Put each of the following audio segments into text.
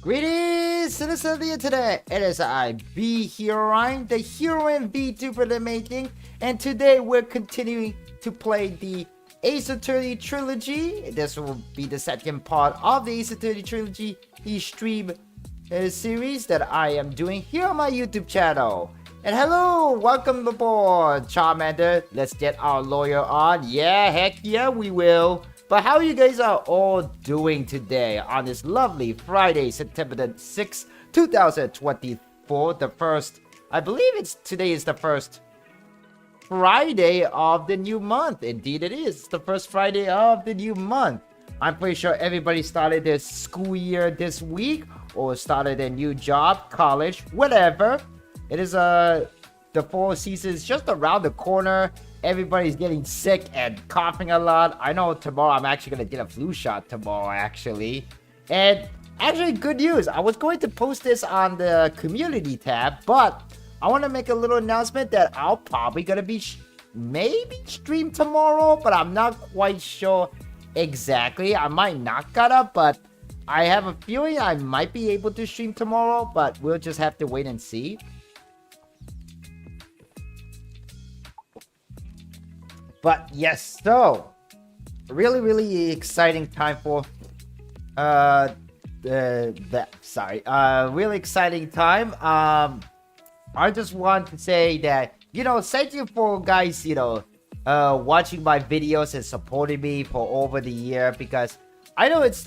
Greetings, citizens of the internet. It is I, Phoenix Wright, the hero and Vtuber the making, and today we're continuing to play the Ace Attorney Trilogy. This will be the second part of the Ace Attorney Trilogy, the stream series that I am doing here on my YouTube channel. And hello, welcome aboard, Charmander. Let's get our lawyer on. Yeah, heck yeah, we will. But how you guys are all doing today on this lovely Friday, September the 6th, 2024, the first, I believe today is the first Friday of the new month. Indeed it is. It's the first Friday of the new month. I'm pretty sure everybody started their school year this week or started a new job, college, whatever. It is the fall season is just around the corner. Everybody's getting sick and coughing a lot. I know tomorrow I'm actually going to get a flu shot tomorrow, actually. And actually, good news. I was going to post this on the community tab, but I want to make a little announcement that I'll probably going to be maybe stream tomorrow, but I'm not quite sure exactly. I might not gotta, but I have a feeling I might be able to stream tomorrow, but we'll just have to wait and see. But yes, so really exciting time for really exciting time. I just want to say that, thank you for guys, watching my videos and supporting me for over the year, because I know it's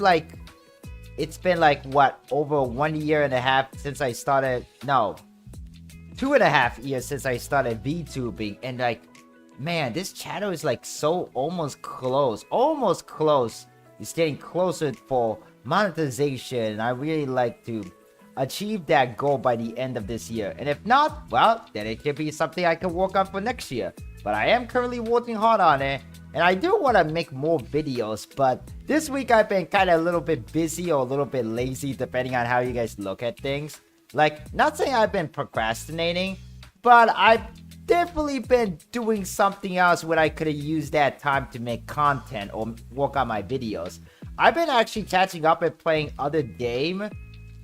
been what, over 1 year and a half since I started, no, 2.5 years since I started VTubing, and man, this channel is so almost close. It's getting closer for monetization. I really like to achieve that goal by the end of this year. And if not, well, then it could be something I can work on for next year. But I am currently working hard on it. And I do want to make more videos. But this week I've been kind of a little bit busy or a little bit lazy, depending on how you guys look at things. Not saying I've been procrastinating, but I've definitely been doing something else when I could have used that time to make content or work on my videos. I've been actually catching up and playing other game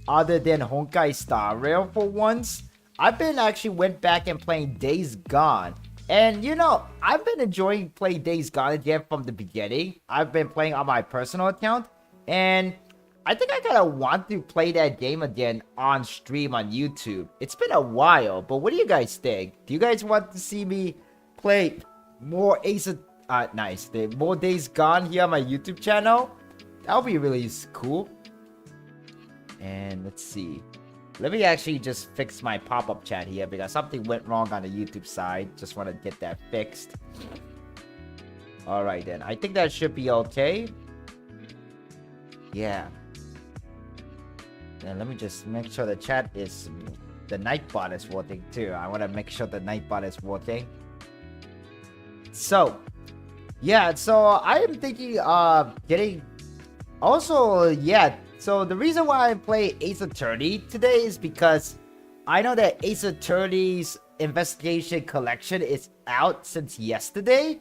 other than Honkai Star Rail for once. I've been went back and playing Days Gone. And I've been enjoying playing Days Gone again from the beginning. I've been playing on my personal account, and I think I kind of want to play that game again on stream on YouTube. It's been a while, but what do you guys think? Do you guys want to see me play more more Days Gone here on my YouTube channel? That would be really cool. And let's see. Let me actually just fix my pop-up chat here because something went wrong on the YouTube side. Just want to get that fixed. Alright then. I think that should be okay. Yeah. And let me just make sure the chat is, the Nightbot is working too. I want to make sure the Nightbot is working. So, yeah, so I am thinking of getting, also, yeah, so the reason why I play Ace Attorney today is because I know that Ace Attorney's investigation collection is out since yesterday,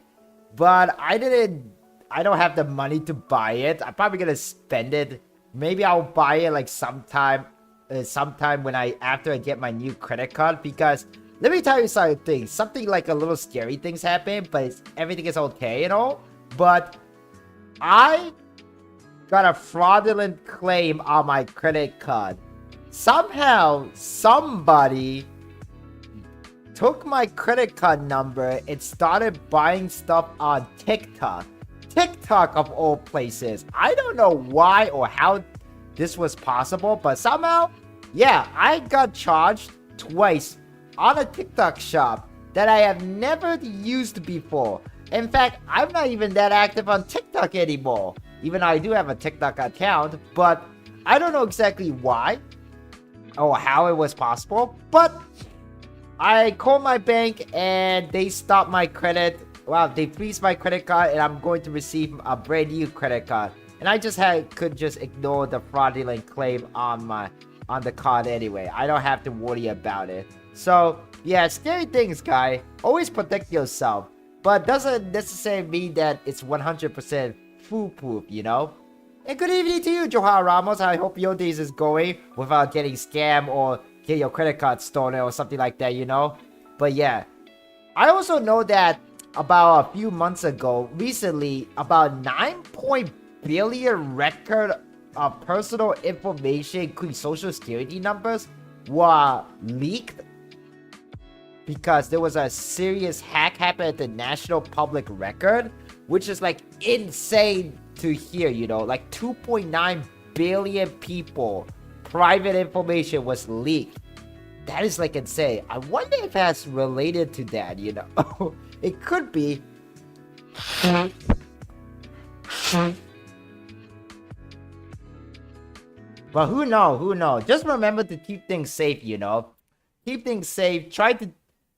but I don't have the money to buy it. I'm probably going to spend it. Maybe I'll buy it sometime when after I get my new credit card, because let me tell you something. Something a little scary things happen, but everything is okay and all. But I got a fraudulent claim on my credit card. Somehow, somebody took my credit card number and started buying stuff on TikTok. TikTok of all places. I don't know why or how this was possible, but somehow, yeah, I got charged twice on a TikTok shop that I have never used before. In fact, I'm not even that active on TikTok anymore, even though I do have a TikTok account, but I don't know exactly why or how it was possible. But I called my bank and they stopped my credit. Wow, they freeze my credit card and I'm going to receive a brand new credit card. And I could just ignore the fraudulent claim on the card anyway. I don't have to worry about it. So, yeah, scary things, guy. Always protect yourself. But doesn't necessarily mean that it's 100% foolproof, And good evening to you, Johar Ramos. I hope your days is going without getting scammed or get your credit card stolen or something like that, you know? But yeah, I also know that about a few months ago, recently, about 9 billion record of personal information, including social security numbers, were leaked because there was a serious hack happened at the National Public Record, which is like insane to hear, you know, like 2.9 billion people, private information was leaked. That is like insane. I wonder if that's related to that, you know. It could be. But who knows? Just remember to keep things safe, you know. Keep things safe. Try to,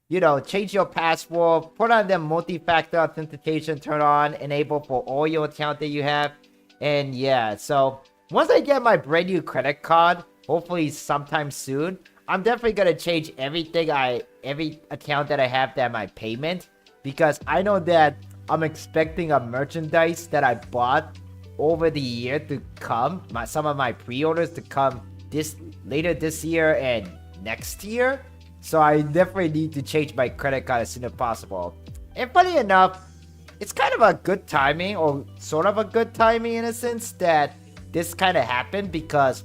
you know, change your password. Put on the multi-factor authentication, turn on, enable for all your account that you have. And yeah, so once I get my brand new credit card, hopefully sometime soon, I'm definitely gonna change everything every account that I have that my payment, because I know that I'm expecting a merchandise that I bought over the year to come, some of my pre-orders to come later this year and next year. So I definitely need to change my credit card as soon as possible. And funny enough, it's kind of a good timing, or sort of a good timing in a sense, that this kind of happened, because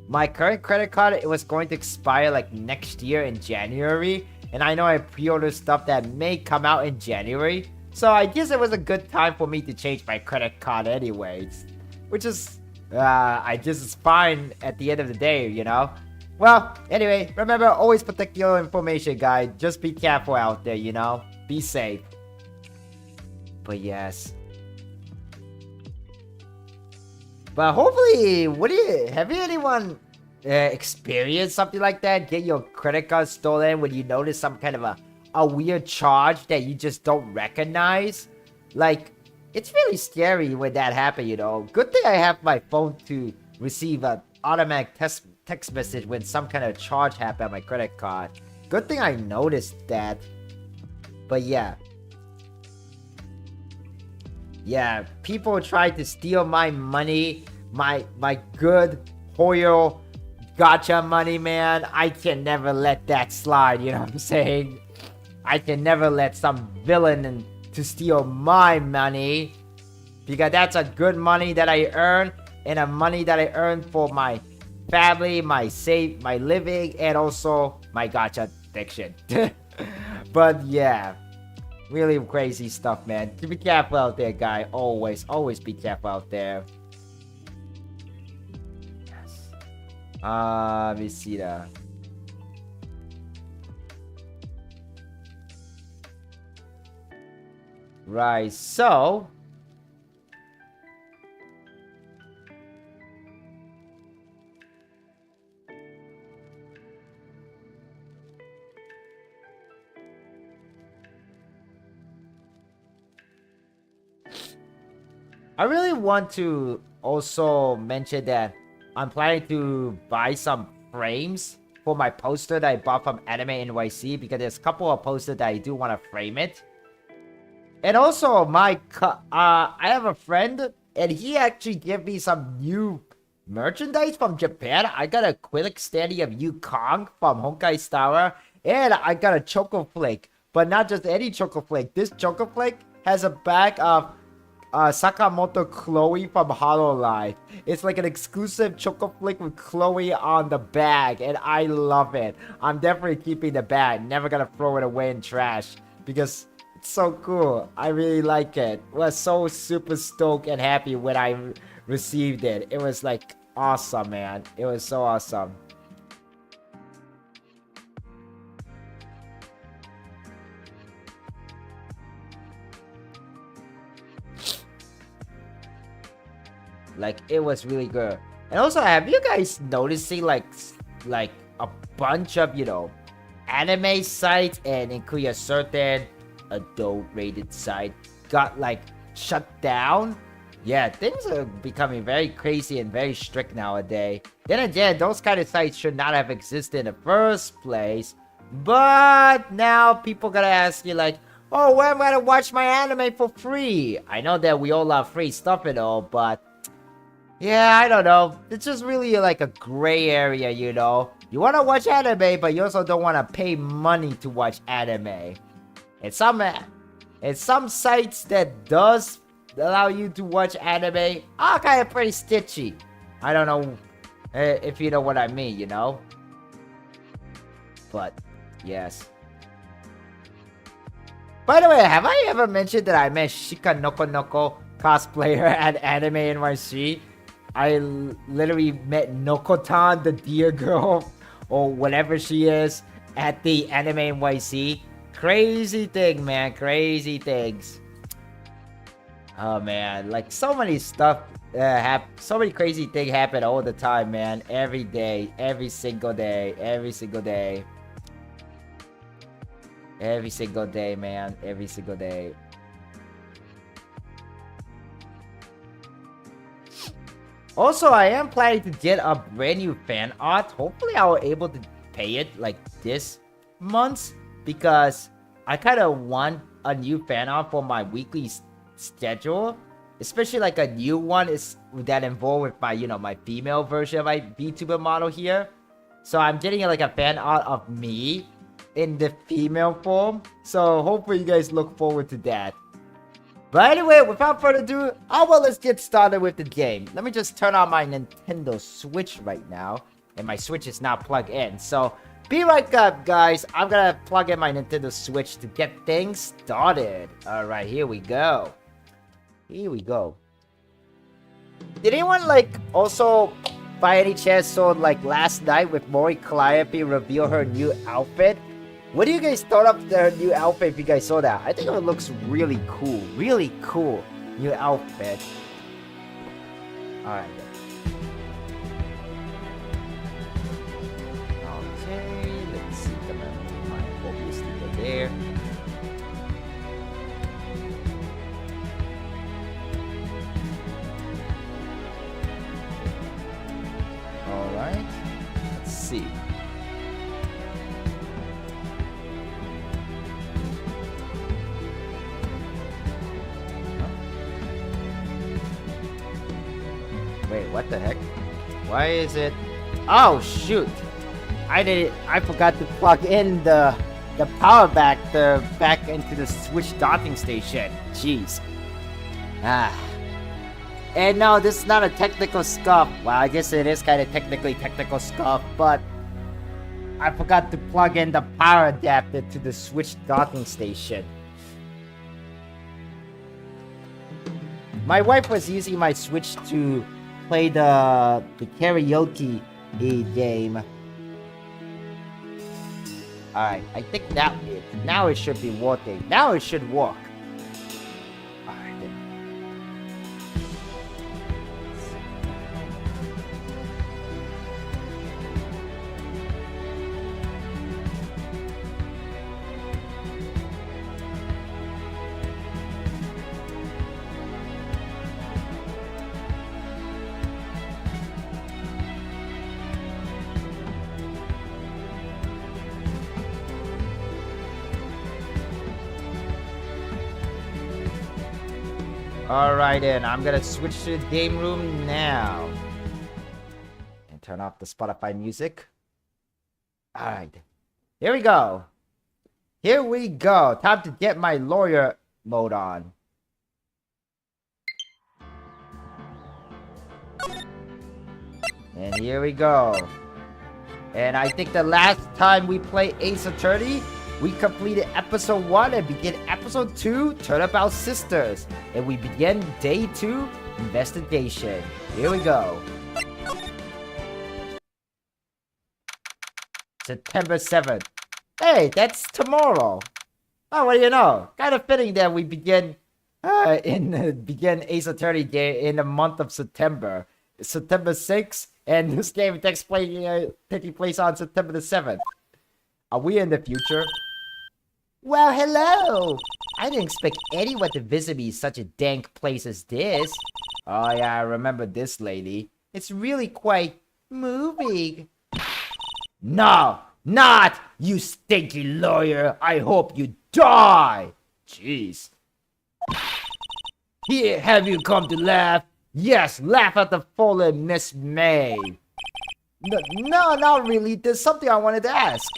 my current credit card, it was going to expire like next year in January. And I know I pre-ordered stuff that may come out in January. So I guess it was a good time for me to change my credit card anyways. Which is, I guess it's fine at the end of the day, you know? Well, anyway, remember, always protect your information, guys. Just be careful out there, you know? Be safe. But yes. But hopefully, have you anyone experienced something like that? Get your credit card stolen when you notice some kind of a weird charge that you just don't recognize? Like, it's really scary when that happens, you know? Good thing I have my phone to receive an automatic text message when some kind of charge happened on my credit card. Good thing I noticed that. But yeah. Yeah, people tried to steal my money, my good Hoyo gotcha money, man. I can never let that slide, you know what I'm saying? I can never let some villain to steal my money, because that's a good money that I earn, and a money that I earn for my family, my living, and also my gotcha addiction. But yeah. Really crazy stuff, man. Be careful out there, guy. Always be careful out there. Yes. Let me see that. Right, so I really want to also mention that I'm planning to buy some frames for my poster that I bought from Anime NYC, because there's a couple of posters that I do want to frame it. And also, I have a friend, and he actually gave me some new merchandise from Japan. I got a quick standee of Yukong from Honkai Star, and I got a Choco Flake. But not just any Choco Flake. This Choco Flake has a bag of Sakamoto Chloe from Hololive. It's like an exclusive Choco Flake with Chloe on the bag, and I love it. I'm definitely keeping the bag. Never gonna throw it away in trash, because it's so cool. I really like it. Was so super stoked and happy when I received it. It was like awesome, man. It was so awesome. Like, it was really good. And also, have you guys noticing like a bunch of, you know, anime sites, and including a certain adult rated site got like shut down? Yeah, things are becoming very crazy and very strict nowadays. Then again, those kind of sites should not have existed in the first place. But now people gotta ask you like, oh, where am I gonna watch my anime for free? I know that we all love free stuff and all, but Yeah, I don't know. It's just really like a gray area, you know. You want to watch anime, but you also don't want to pay money to watch anime. And some sites that does allow you to watch anime are kind of pretty stitchy. I don't know if you know what I mean, you know. But yes. By the way, have I ever mentioned that I met Shika Noko Noko cosplayer at Anime NYC? I literally met Nokotan, the deer girl, or whatever she is, at the Anime NYC. Crazy thing, man. Crazy things. Oh, man. Like, so many stuff so many crazy things happen all the time, man. Every day. Every single day. Every single day. Every single day, man. Every single day. Also, I am planning to get a brand new fan art. Hopefully, I will able to pay it like this month, because I kind of want a new fan art for my weekly schedule, especially like a new one is that involved with my, you know, my female version of my Vtuber model here. So I'm getting like a fan art of me in the female form. So hopefully you guys look forward to that. But anyway, without further ado, let's get started with the game. Let me just turn on my Nintendo Switch right now. And my Switch is now plugged in. So, be right up, guys. I'm gonna plug in my Nintendo Switch to get things started. Alright, here we go. Here we go. Did anyone, like, also, by any chance, saw, like, last night with Mori Calliope reveal her new outfit? What do you guys thought of their new outfit if you guys saw that? I think it looks really cool. Really cool new outfit. Alright. Okay, let's see. Come on, my focus sticker there. Alright. Let's see. Wait, what the heck? Why is it? Oh shoot! I forgot to plug in the power back into the Switch docking station. Jeez. And no, this is not a technical scuff. Well, I guess it is kind of technical scuff, but I forgot to plug in the power adapter to the Switch docking station. My wife was using my Switch to play the karaoke game. Alright, I think now it should be working. Now it should work. Alright then. Alright then, I'm gonna switch to the game room now. And turn off the Spotify music. Alright. Here we go. Here we go. Time to get my lawyer mode on. And here we go. And I think the last time we played Ace Attorney, we completed episode 1 and begin episode 2, Turnabout Sisters. And we begin day 2, investigation. Here we go. September 7th. Hey, that's tomorrow. Oh, what do you know? Kind of fitting that we begin Ace Attorney Day in the month of September. It's September 6th, and this game takes taking place on September the 7th. Are we in the future? Well, hello! I didn't expect anyone to visit me in such a dank place as this. Oh yeah, I remember this lady. It's really quite moving. No, not! You stinky lawyer! I hope you die! Jeez. Here, have you come to laugh? Yes, laugh at the fallen Miss May. No, not really. There's something I wanted to ask.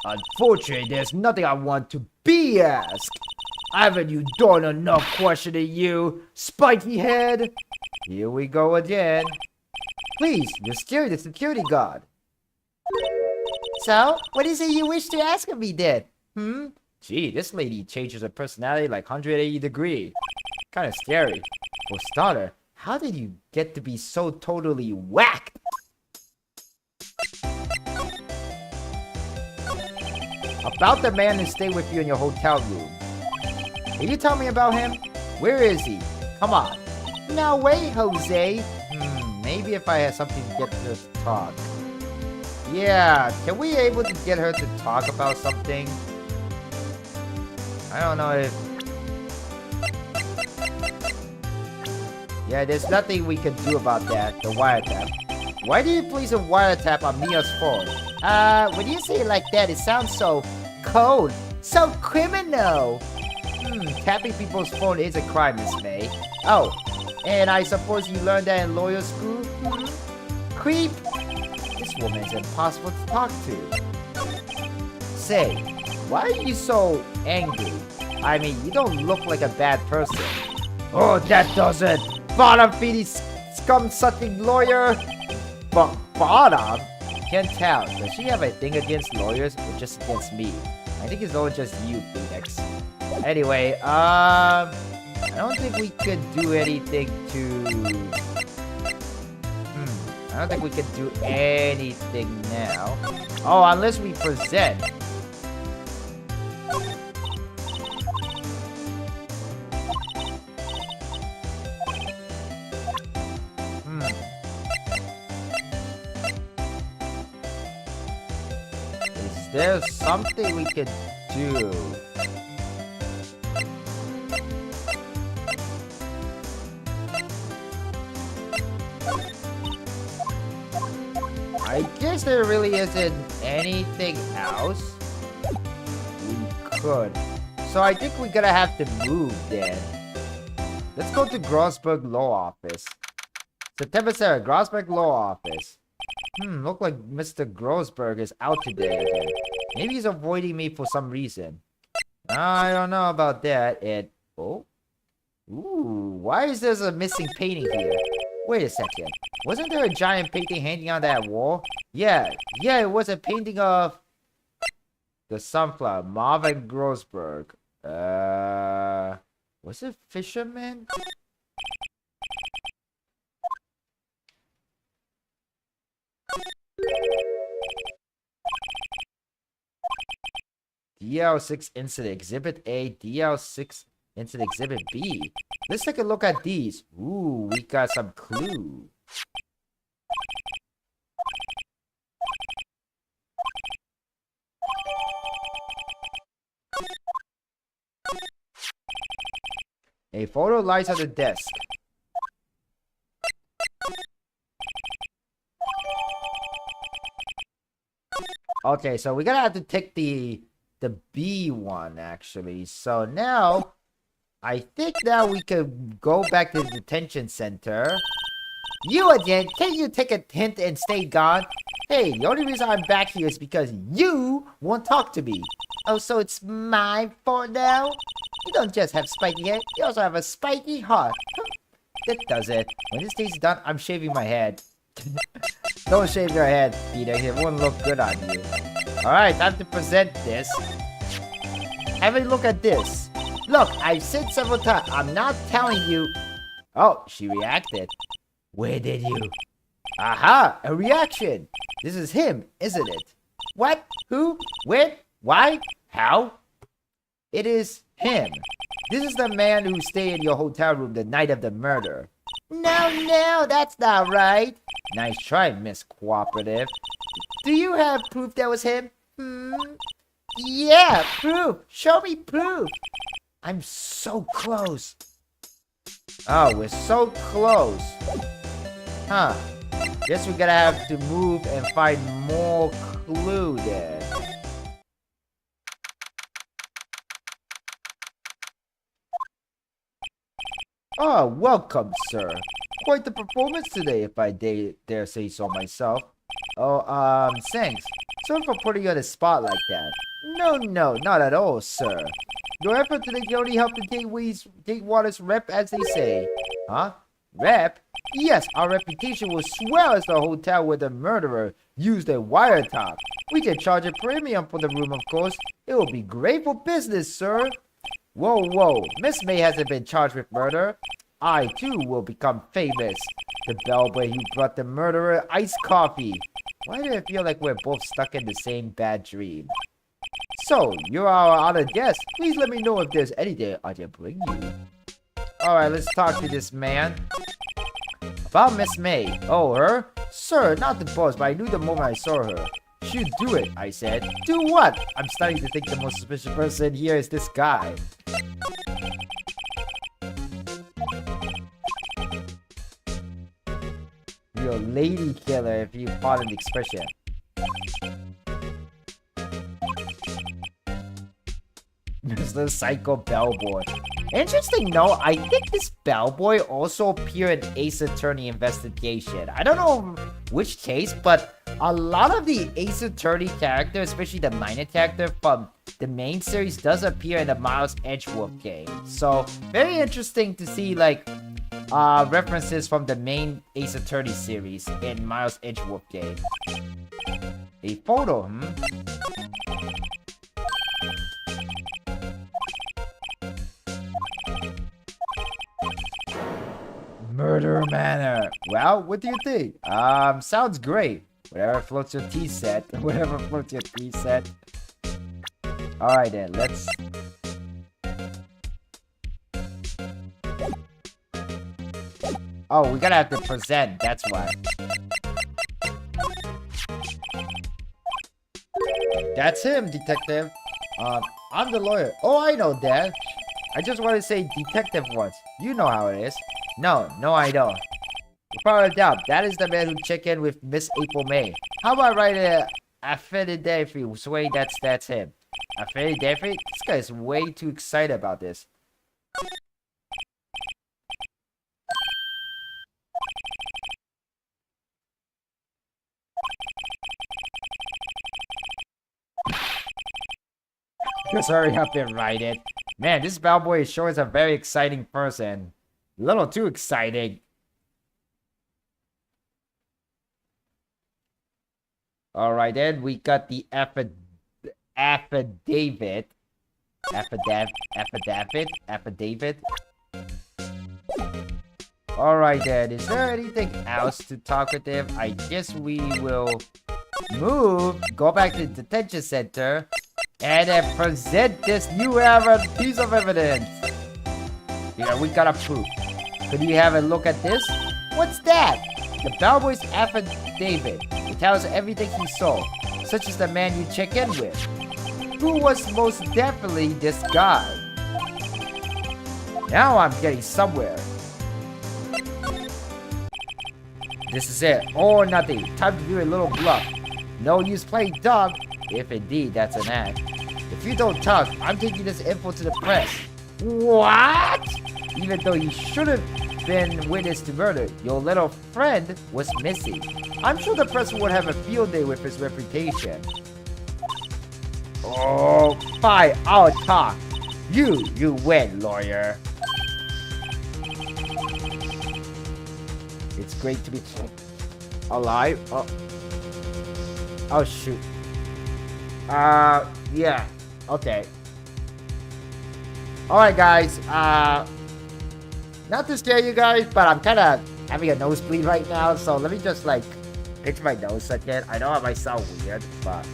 Unfortunately, there's nothing I want to be asked. Haven't you done enough questioning, you spiky head? Here we go again. Please, you're scaring the security guard. So, what is it you wish to ask of me then? Gee, this lady changes her personality like 180 degrees. Kind of scary. For starter, how did you get to be so totally whacked? About the man who stayed with you in your hotel room. Can you tell me about him? Where is he? Come on. No way, Jose. Maybe if I had something to get her to talk. Yeah, can we able to get her to talk about something? I don't know if... Yeah, there's nothing we can do about that, the wiretap. Why do you place a wiretap on Mia's phone? When you say it like that, it sounds so cold, so criminal. Tapping people's phone is a crime, Miss May. Oh, and I suppose you learned that in lawyer school? Creep! This woman is impossible to talk to. Say, why are you so angry? I mean, you don't look like a bad person. Oh, that doesn't bottom feeding scum-sucking lawyer. But bottom? Can't tell. Does she have a thing against lawyers or just against me? I think it's all just you, Phoenix. Anyway, I don't think we could do anything to... I don't think we could do anything now. Oh, unless we present. Is there something we could do? I guess there really isn't anything else we could. So I think we're gonna have to move then. Let's go to Grossberg Law Office. September 7th, Grossberg Law Office. Look like Mr. Grossberg is out today again. Maybe he's avoiding me for some reason. I don't know about that. Oh? Ooh, why is there a missing painting here? Wait a second. Wasn't there a giant painting hanging on that wall? Yeah, it was a painting of the sunflower, Marvin Grossberg. Was it Fisherman? DL6 Incident Exhibit A, DL6 Incident Exhibit B. Let's take a look at these. Ooh, we got some clue. A photo lies on the desk. Okay, so we're gonna have to take the B one actually. So now I think now we could go back to the detention center. You again, can you take a hint and stay gone? Hey, the only reason I'm back here is because you won't talk to me. Oh, so it's my fault now? You don't just have spiky hair, you also have a spiky heart. That does it. When this day's done, I'm shaving my head. Don't shave your head, Peter. It won't look good on you. Alright, time to present this. Have a look at this. Look, I've said several times, I'm not telling you. Oh, she reacted. Where did you? Aha, a reaction. This is him, isn't it? What? Who? When? Why? How? It is him. This is the man who stayed in your hotel room the night of the murder. No, that's not right. Nice try, Miss Cooperative. Do you have proof that was him? Yeah, proof. Show me proof. I'm so close. Oh, we're so close. Huh. Guess we're gonna have to move and find more clue there. Oh, welcome, sir. Quite the performance today, if I dare say so myself. Oh, thanks. Sorry for putting you on the spot like that. No, not at all, sir. Your effort today can only help the Gatewater's rep, as they say. Huh? Rep? Yes, our reputation will swell as the hotel where the murderer used a wiretap. We can charge a premium for the room, of course. It will be great for business, sir. Whoa. Miss May hasn't been charged with murder. I, too, will become famous. The bellboy who brought the murderer iced coffee. Why do I feel like we're both stuck in the same bad dream? So, you're our honored guest. Please let me know if there's anything I can bring you. Alright, let's talk to this man. About Miss May. Oh, her? Sir, not the boss, but I knew the moment I saw her. She'd do it, I said. Do what? I'm starting to think the most suspicious person here is this guy. You're a lady killer, if you pardon the expression. Mr. Psycho Bellboy. Interesting note, I think this bellboy also appeared in Ace Attorney Investigation. I don't know which case, but a lot of the Ace Attorney character, especially the minor character from the main series, does appear in the Miles Edgeworth game. So, very interesting to see, like, references from the main Ace Attorney series in Miles Edgeworth game. A photo, Murder Manor. Well, what do you think? Sounds great. Whatever floats your tea set. Whatever floats your tea set. Alright then, let's... Oh, we gotta have to present, that's why. That's him, detective. I'm the lawyer. Oh, I know that. I just want to say detective once. You know how it is. No, I don't. Without a doubt, that is the man who checked in with Miss April May. How about write a affidavit swearing that's him? Affidavit? This guy is way too excited about this. Just hurry up and write it. Man, this bellboy is sure is a very exciting person. A little too exciting. Alright then, we got the affidavit. Alright then, is there anything else to talk with him? I guess we will go back to the detention center, and then present this new piece of evidence. Yeah, we got a proof. Could you have a look at this? What's that? The bellboy's affidavit. It tells everything he saw, such as the man you check in with. Who was most definitely this guy? Now I'm getting somewhere. This is it. All or nothing. Time to do a little bluff. No use playing dumb, if indeed that's an act. If you don't talk, I'm taking this info to the press. What? Even though you should have been witness to murder, your little friend was missing. I'm sure the press would have a field day with his reputation. Oh, fine, I'll talk. You win, lawyer. It's great to be alive. Oh shoot. Yeah. Okay. Alright guys, not to scare you guys, but I'm kind of having a nosebleed right now, so let me just like pinch my nose again. I know I might sound weird, but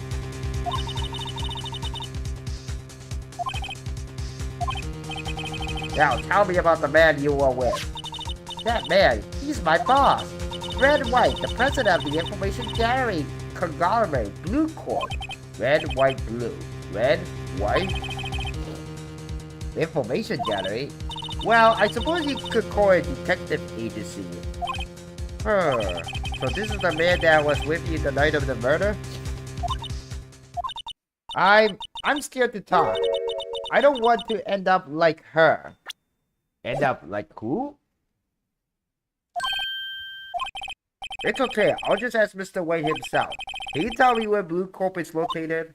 now tell me about the man you were with. That man, he's my boss. Red White, the president of the information gathering conglomerate, Blue Corp. Red, white, blue. Red, white. Information gathering? Well, I suppose you could call it a detective agency. So this is the man that was with you the night of the murder? I'm scared to talk. I don't want to end up like her. End up like who? It's okay. I'll just ask Mr. White himself. Can you tell me where Blue Corp is located?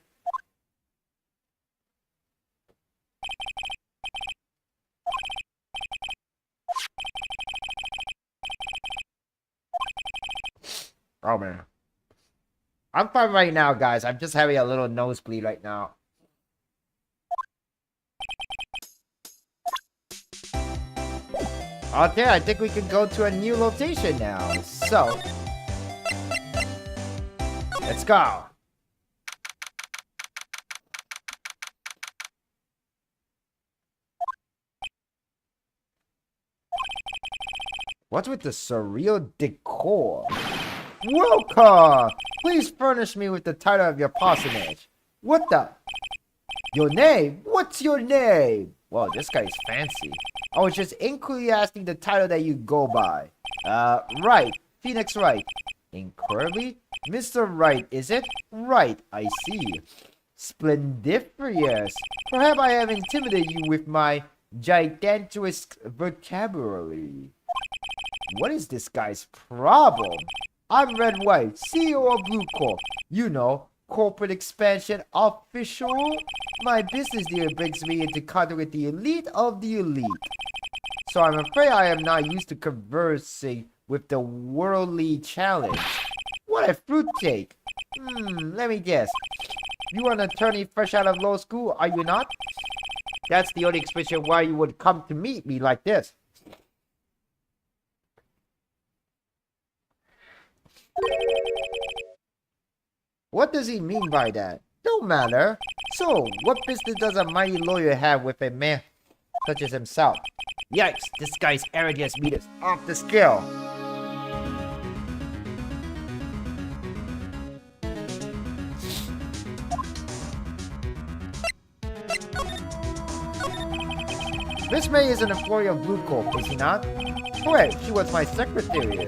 Oh, man. I'm fine right now, guys. I'm just having a little nosebleed right now. Okay, I think we can go to a new location now. So, let's go. What's with the surreal decor? Welcome! Please furnish me with the title of your parsonage. What the? Your name? What's your name? Well, this guy's fancy. I was just inquiry asking the title that you go by. Wright. Phoenix Wright. Incredibly? Mr. Wright, is it? Right, I see. Splendiferous. Perhaps I have intimidated you with my gigantuous vocabulary. What is this guy's problem? I'm Red White, CEO of Blue Corp. You know, corporate expansion official. My business deal brings me into contact with the elite of the elite. So I'm afraid I am not used to conversing with the worldly challenge. What a fruitcake. Let me guess. You are an attorney fresh out of law school, are you not? That's the only expression why you would come to meet me like this. What does he mean by that? Don't matter. So, what business does a mighty lawyer have with a man such as himself? Yikes, this guy's arrogance meters off the scale. Miss May is an employee of Blue Corp, is she not? Correct, she was my secretary.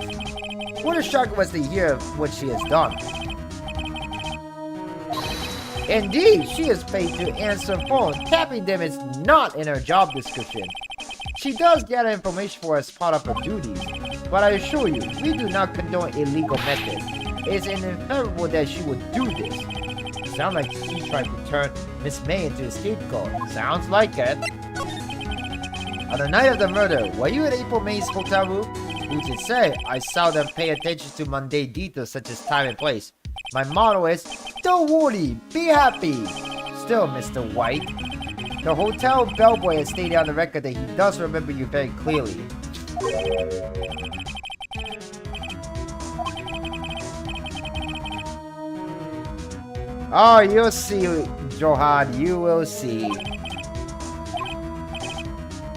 What a shock was to hear what she has done. Indeed, she is paid to answer phones. Tapping them is not in her job description. She does gather information for us as part of her duties, but I assure you, we do not condone illegal methods. It's inevitable that she would do this. Sounds like she's trying to turn Miss May into a scapegoat. Sounds like it. On the night of the murder, were you at April May's hotel room? Who to say? I seldom pay attention to mundane details such as time and place. My motto is, don't worry, be happy. Still, Mr. White, the hotel bellboy has stated on the record that he does remember you very clearly. Oh, you'll see, Johan, you will see.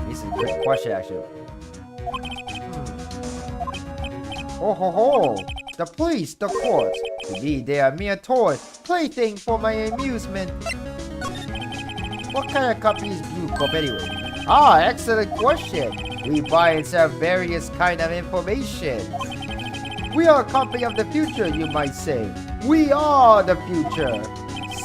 This is a good question, actually. Oh ho ho! The police, the courts. Indeed, they are mere toys, plaything for my amusement. What kind of company is Blue Corp anyway? Ah, excellent question. We buy and sell various kind of information. We are a company of the future, you might say. We are the future.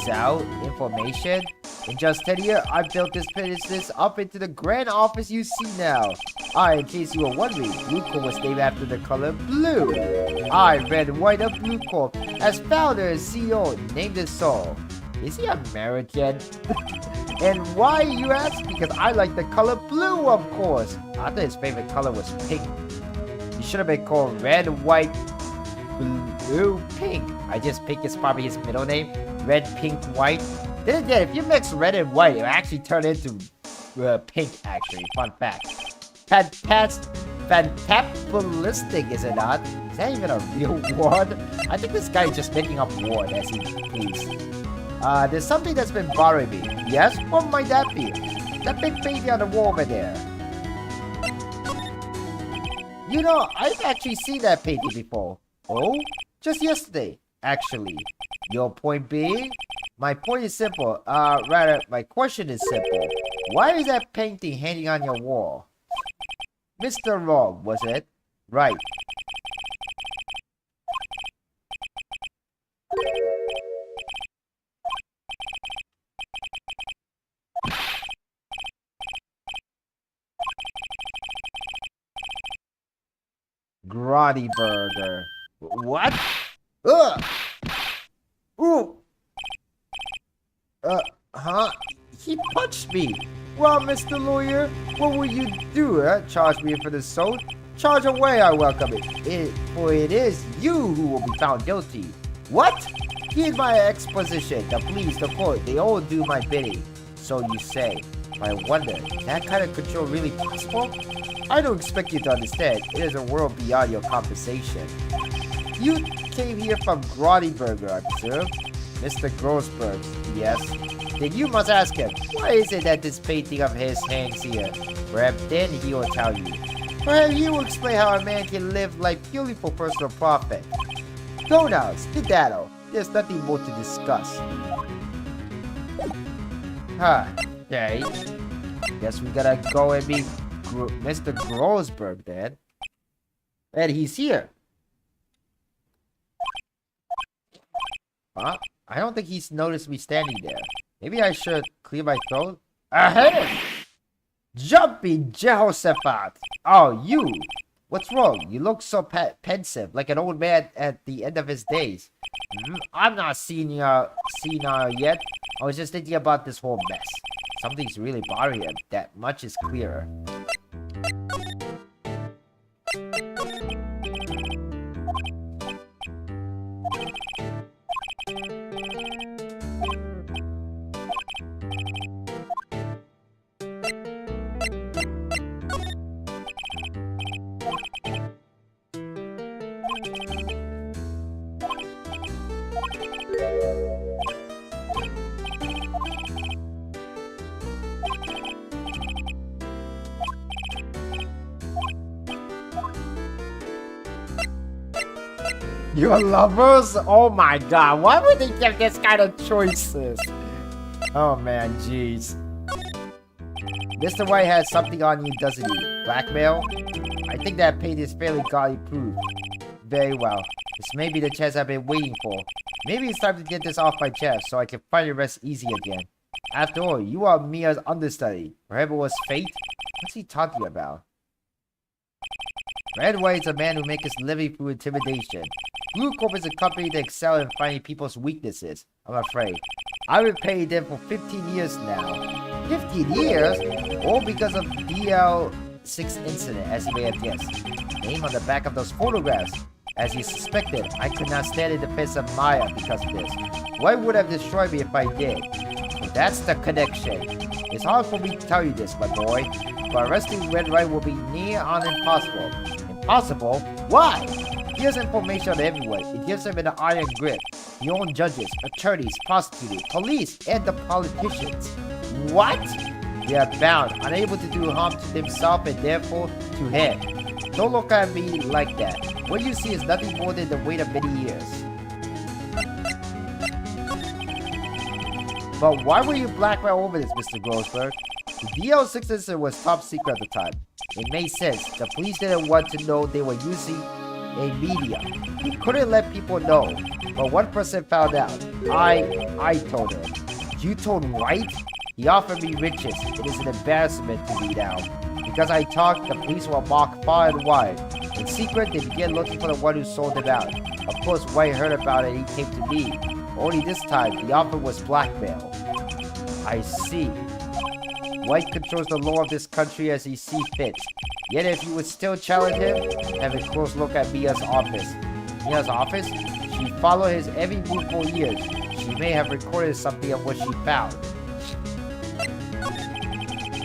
Sell information? In just 10 years, I built this business up into the grand office you see now. In case you were wondering, Blue Corp was named after the color blue. Red White of Blue Corp, as founder and CEO, named it so. Is he American? And why, you ask? Because I like the color blue, of course. I thought his favorite color was pink. He should have been called Red, White, Blue, Pink. I guess Pink is probably his middle name. Red, Pink, White. Then again, if you mix red and white, it will actually turn into pink, actually. Fun fact. Fantabulistic, is it not? Is that even a real word? I think this guy is just making up word as he please. There's something that's been bothering me. Yes? What might that be? That big baby on the wall over there. You know, I've actually seen that painting before. Oh? Just yesterday, actually. Your point being? My point is simple. Rather, my question is simple. Why is that painting hanging on your wall? Mr. Wrong, was it? Right. Grotty Burger. What? Ugh! Ooh! Huh? He punched me! Well, Mr. Lawyer, what will you do, Charge me for the assault? Charge away, I welcome it. For it is you who will be found guilty. What? Here's my exposition. The police, the court, they all do my bidding. So you say. I wonder, is that kind of control really possible? I don't expect you to understand. It is a world beyond your compensation. You came here from Grottyburger, I presume? Mr. Grossberg, yes. Then you must ask him, why is it that this painting of his hangs here? Perhaps then he will tell you. Perhaps he will explain how a man can live life purely for personal profit. Go now, skedaddle. There's nothing more to discuss. Huh, okay. Guess we gotta go and meet Mr. Grossberg then. And he's here. Huh? I don't think he's noticed me standing there. Maybe I should clear my throat? Ahem! Jumpy Jehoshaphat! Oh, you! What's wrong? You look so pensive, like an old man at the end of his days. I'm not senile yet. I was just thinking about this whole mess. Something's really bothering him. That much is clearer. Your lovers? Oh my god, why would they give this kind of choices? Oh man, jeez. Mr. White has something on you, doesn't he? Blackmail? I think that paint is fairly godly proof. Very well. This may be the chance I've been waiting for. Maybe it's time to get this off my chest so I can finally rest easy again. After all, you are Mia's understudy. Perhaps it was fate? What's he talking about? Red White is a man who makes his living through intimidation. Blue Corp is a company that excels in finding people's weaknesses, I'm afraid. I've been paying them for 15 years now. 15 years? All because of DL6 incident, as you may have guessed. Name on the back of those photographs. As you suspected, I could not stand in defense of Maya because of this. White would have destroyed me if I did. So that's the connection. It's hard for me to tell you this, my boy, but arresting Red White will be near on impossible. Impossible? Why? He has information on everyone. It gives him an iron grip. He owns judges, attorneys, prosecutors, police, and the politicians. What? They are bound, unable to do harm to himself and therefore to him. Don't look at me like that. What you see is nothing more than the weight of many years. But why were you blackmailed over this, Mr. Grossberg? The DL6 incident was top secret at the time. It made sense. The police didn't want to know they were using a media. He couldn't let people know. But one person found out. I told him. You told Wright? He offered me riches. It is an embarrassment to me now. Because I talked, the police will mock far and wide. In secret, they began looking for the one who sold them out. Of course, White heard about it and he came to me. Only this time, the offer was blackmail. I see. White controls the law of this country as he sees fit. Yet if you would still challenge him, have a close look at Mia's office. Mia's office? She followed his every move for years. She may have recorded something of what she found.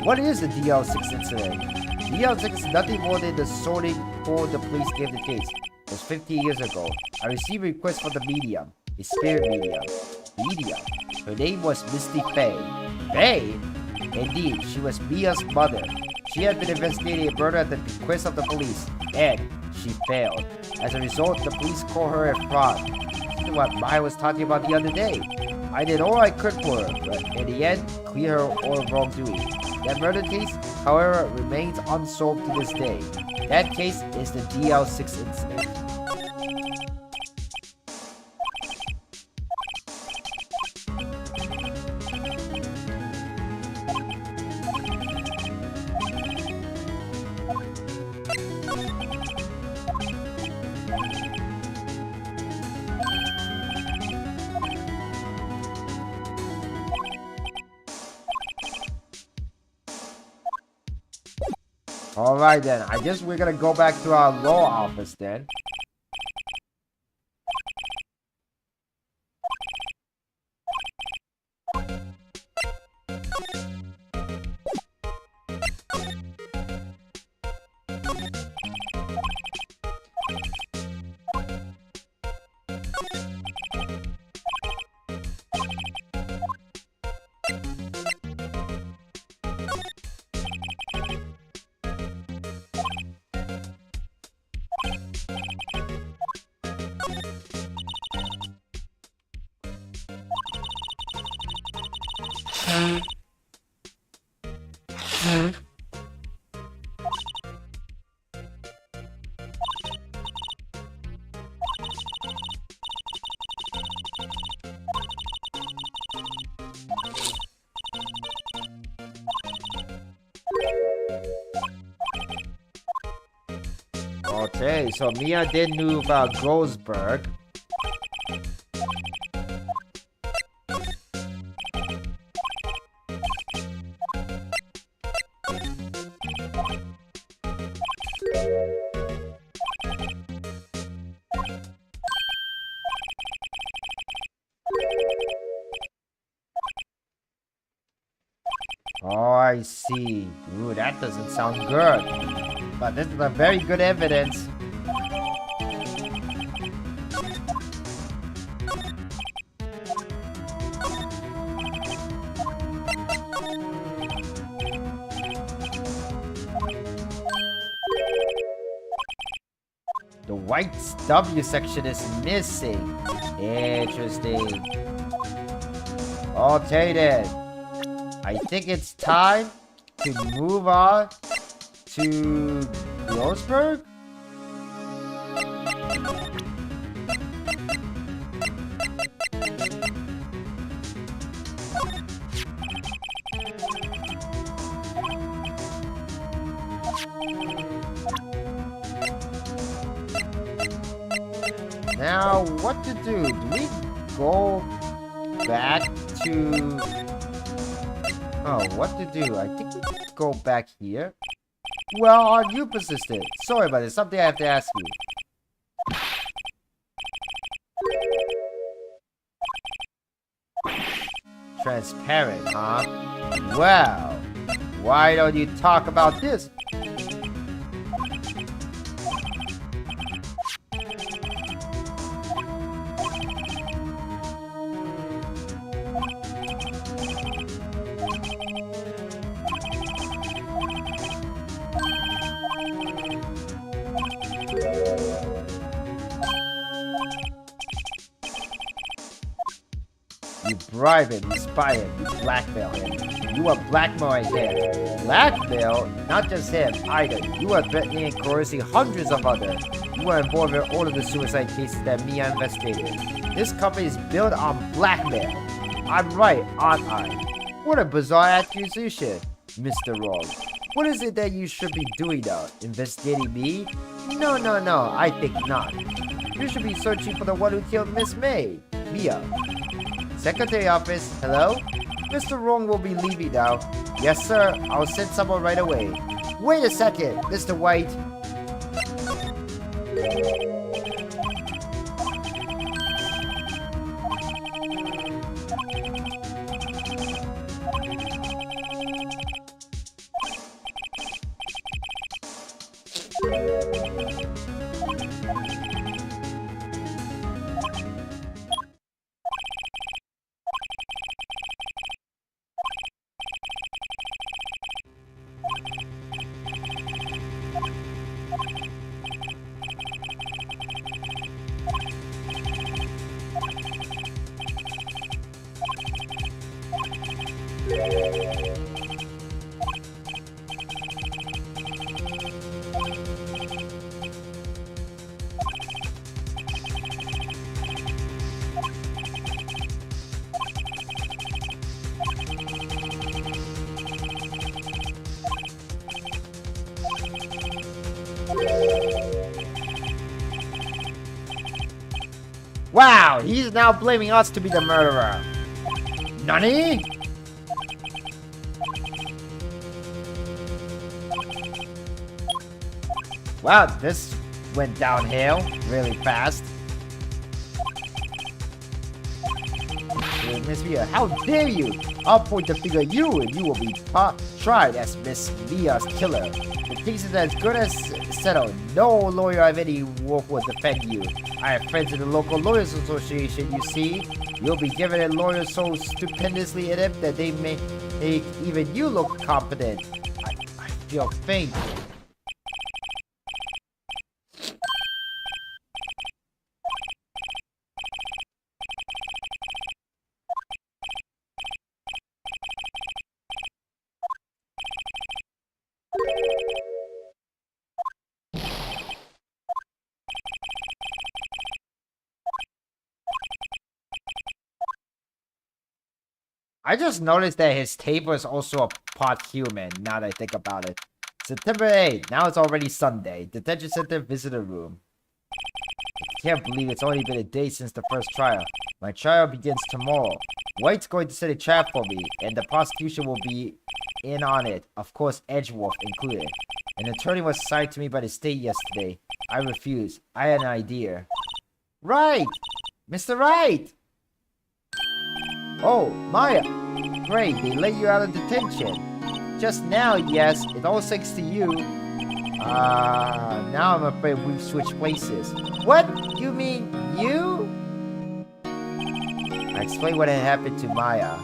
What is the DL6 incident? DL6 is nothing more than the sorting for the police gave the case. It was 15 years ago. I received a request from the medium, a spirit medium. Medium? Her name was Misty Faye. Faye? Indeed, she was Mia's mother. She had been investigating a murder at the bequest of the police, and she failed. As a result, the police called her a fraud. This is what Maya was talking about the other day. I did all I could for her, but in the end, clear her all wrongdoing. That murder case, however, remains unsolved to this day. That case is the DL6 incident. Alright then, I guess we're gonna go back to our law office then. Okay, so Mia did move Goldsberg. Oh, I see. Ooh, that doesn't sound good. But this is a very good evidence. The white W section is missing. Interesting. Okay then. I think it's time to move on to Grossberg? Now, what to do? Do we go back to... Oh, what to do? I think we go back here. Well, are you persistent? Sorry about this. Something I have to ask you. Transparent, huh? Well, why don't you talk about this? You bribe him, you spy him, you blackmail him. You are blackmailing him. Blackmail? Not just him, either. You are threatening and coercing hundreds of others. You are involved in all of the suicide cases that Mia investigated. This company is built on blackmail. I'm right, aren't I? What a bizarre accusation, Mr. Wrong. What is it that you should be doing now? Investigating me? No, I think not. You should be searching for the one who killed Miss May, Mia. Secretary office, hello? Mr. Wrong will be leaving now. Yes, sir. I'll send someone right away. Wait a second, Mr. White. Wow, he's now blaming us to be the murderer. Nani? Wow, this went downhill really fast. Miss Mia, how dare you! I'll point the finger at you and you will be tried as Miss Mia's killer. The case is as good as settled. No lawyer of any wolf will defend you. I have friends in the local lawyers association, you see. You'll be given a lawyer so stupendously inept that they may make even you look competent. I feel faint. I just noticed that his table is also a part human, now that I think about it. September 8th, now it's already Sunday. Detention Center Visitor Room. I can't believe it's only been a day since the first trial. My trial begins tomorrow. White's going to set a trap for me, and the prosecution will be in on it. Of course, Edgewolf included. An attorney was assigned to me by the state yesterday. I refused. I had an idea. Right! Mr. Wright! Oh, Maya! Great, they let you out of detention. Just now, yes, it all thanks to you. Now I'm afraid we've switched places. What? You mean you? I explained what had happened to Maya.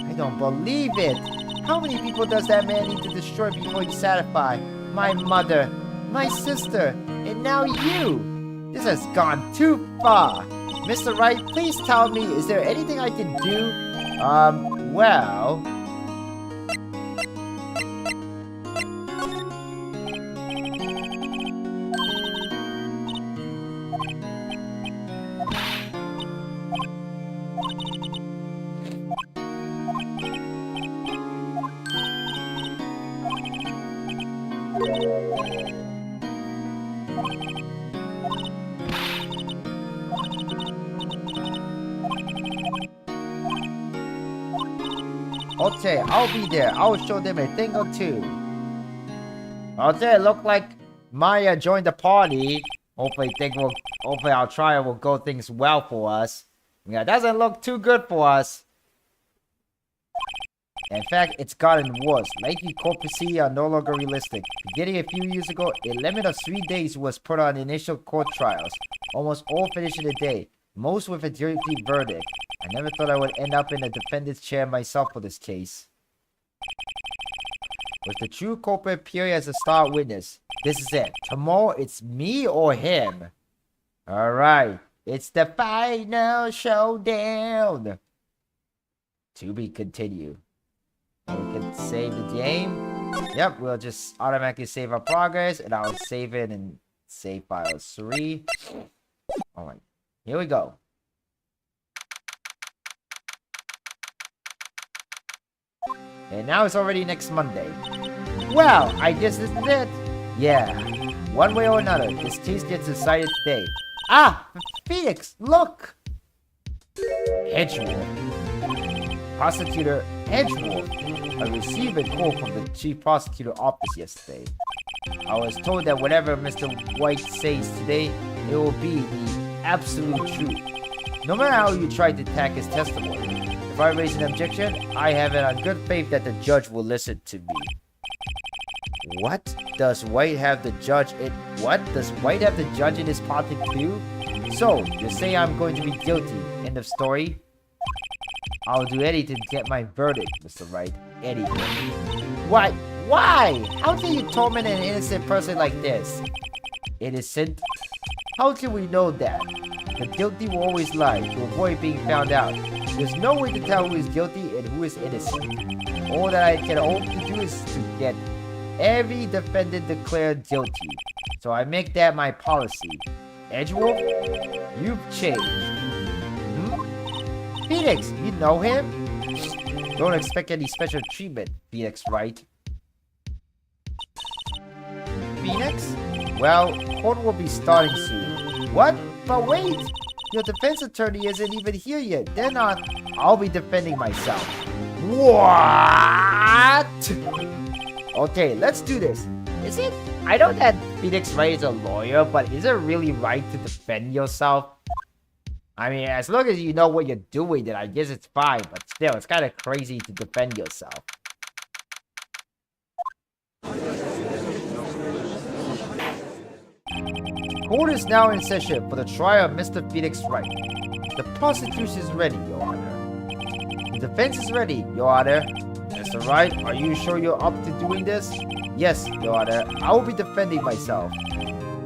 I don't believe it! How many people does that man need to destroy before he's satisfied? My mother, my sister, and now you! This has gone too far! Mr. Wright, please tell me, is there anything I can do? Well... Okay, I'll be there. I'll show them a thing or two. Okay, look like Maya joined the party. Hopefully our trial will go things well for us. Yeah, it doesn't look too good for us. In fact, it's gotten worse. Lengthy court proceedings are no longer realistic. Beginning a few years ago, a limit of 3 days was put on initial court trials. Almost all finished in a day. Most with a guilty verdict. I never thought I would end up in the defendant's chair myself for this case. With the true culprit appearing as a star witness, this is it. Tomorrow, it's me or him. Alright, it's the final showdown. To be continued. We can save the game. Yep, we'll just automatically save our progress, and I'll save it in save file 3. Alright, here we go. And now it's already next Monday. Well, I guess this is it. Yeah, one way or another, this case gets decided today. Ah, Phoenix, look! Edgewolf. Prosecutor Edgewolf. I received a call from the chief prosecutor office yesterday. I was told that whatever Mr. White says today, it will be the absolute truth. No matter how you try to attack his testimony. If I raise an objection, I have it on good faith that the judge will listen to me. What? Does White have the judge in... What? Does White have the judge in his pocket too? So, you say I'm going to be guilty. End of story. I'll do anything to get my verdict, Mr. Wright. Anything. What? Why? How can you torment an innocent person like this? Innocent? How can we know that? The guilty will always lie to avoid being found out. There's no way to tell who is guilty and who is innocent. All that I can hope to do is to get every defendant declared guilty. So I make that my policy. Edgewolf, you've changed. Phoenix, you know him? Don't expect any special treatment, Phoenix Wright. Phoenix? Well, court will be starting soon. What? But wait! Your defense attorney isn't even here yet. They're not. I'll be defending myself. What? Okay, let's do this. Is it? I know that Phoenix Wright is a lawyer, but is it really right to defend yourself? I mean, as long as you know what you're doing, then I guess it's fine. But still, it's kind of crazy to defend yourself. Court is now in session for the trial of Mr. Phoenix Wright. The prosecution is ready, Your Honor. The defense is ready, Your Honor. Mr. Wright, are you sure you're up to doing this? Yes, Your Honor. I will be defending myself.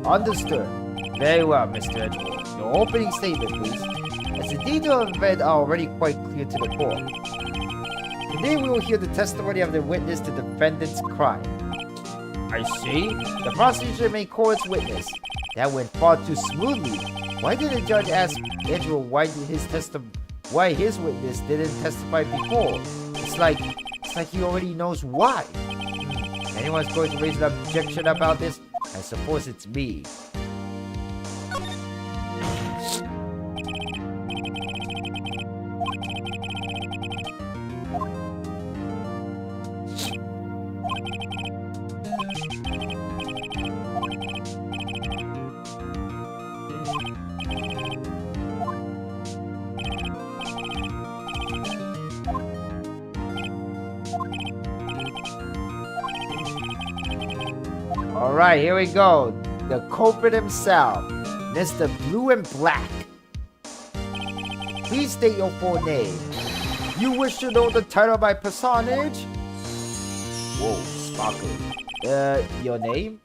Understood. Very well, Mr. Edgeworth. Your opening statement, please. As the details of the event are already quite clear to the court. Today we will hear the testimony of the witness to the defendant's crime. I see. The prosecution may call its witness. That went far too smoothly. Why did the judge ask Edgeworth why his witness didn't testify before? It's like he already knows why. Anyone's going to raise an objection about this? I suppose it's me. Alright, here we go. The culprit himself, Mr. Blue and Black. Please state your full name. You wish to know the title of my personage? Whoa, sparkling. Your name?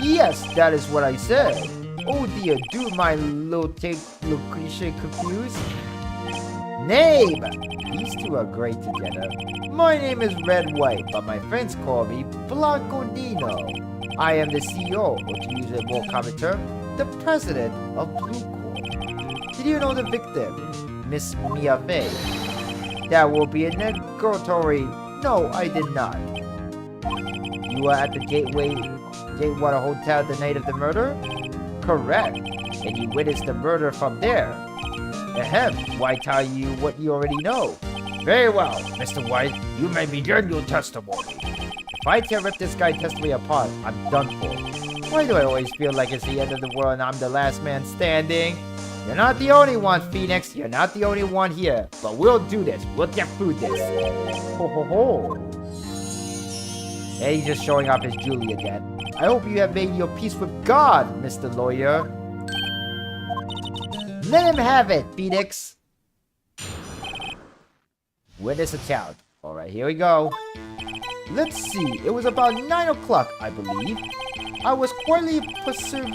Yes, that is what I said. Oh dear, do my little Lucretia confused? Name! These two are great together. My name is Red White, but my friends call me Blanco Dino. I am the CEO, or to use a more common term, the president of Blue Corp. Did you know the victim, Miss Mia Fey? That will be a negatory. No, I did not. You were at the Gatewater Hotel the night of the murder? Correct. And you witnessed the murder from there. Ahem, why tell you what you already know? Very well, Mr. White, you may begin your testimony. If I tear rip this guy's testimony apart, I'm done for. Why do I always feel like it's the end of the world and I'm the last man standing? You're not the only one, Phoenix. You're not the only one here. But we'll do this. We'll get through this. Ho ho ho. And he's just showing off his Julie again. I hope you have made your peace with God, Mr. Lawyer. Let him have it, Phoenix. Witness account. Alright, here we go. Let's see. It was about 9 o'clock, I believe. I was quietly pursuing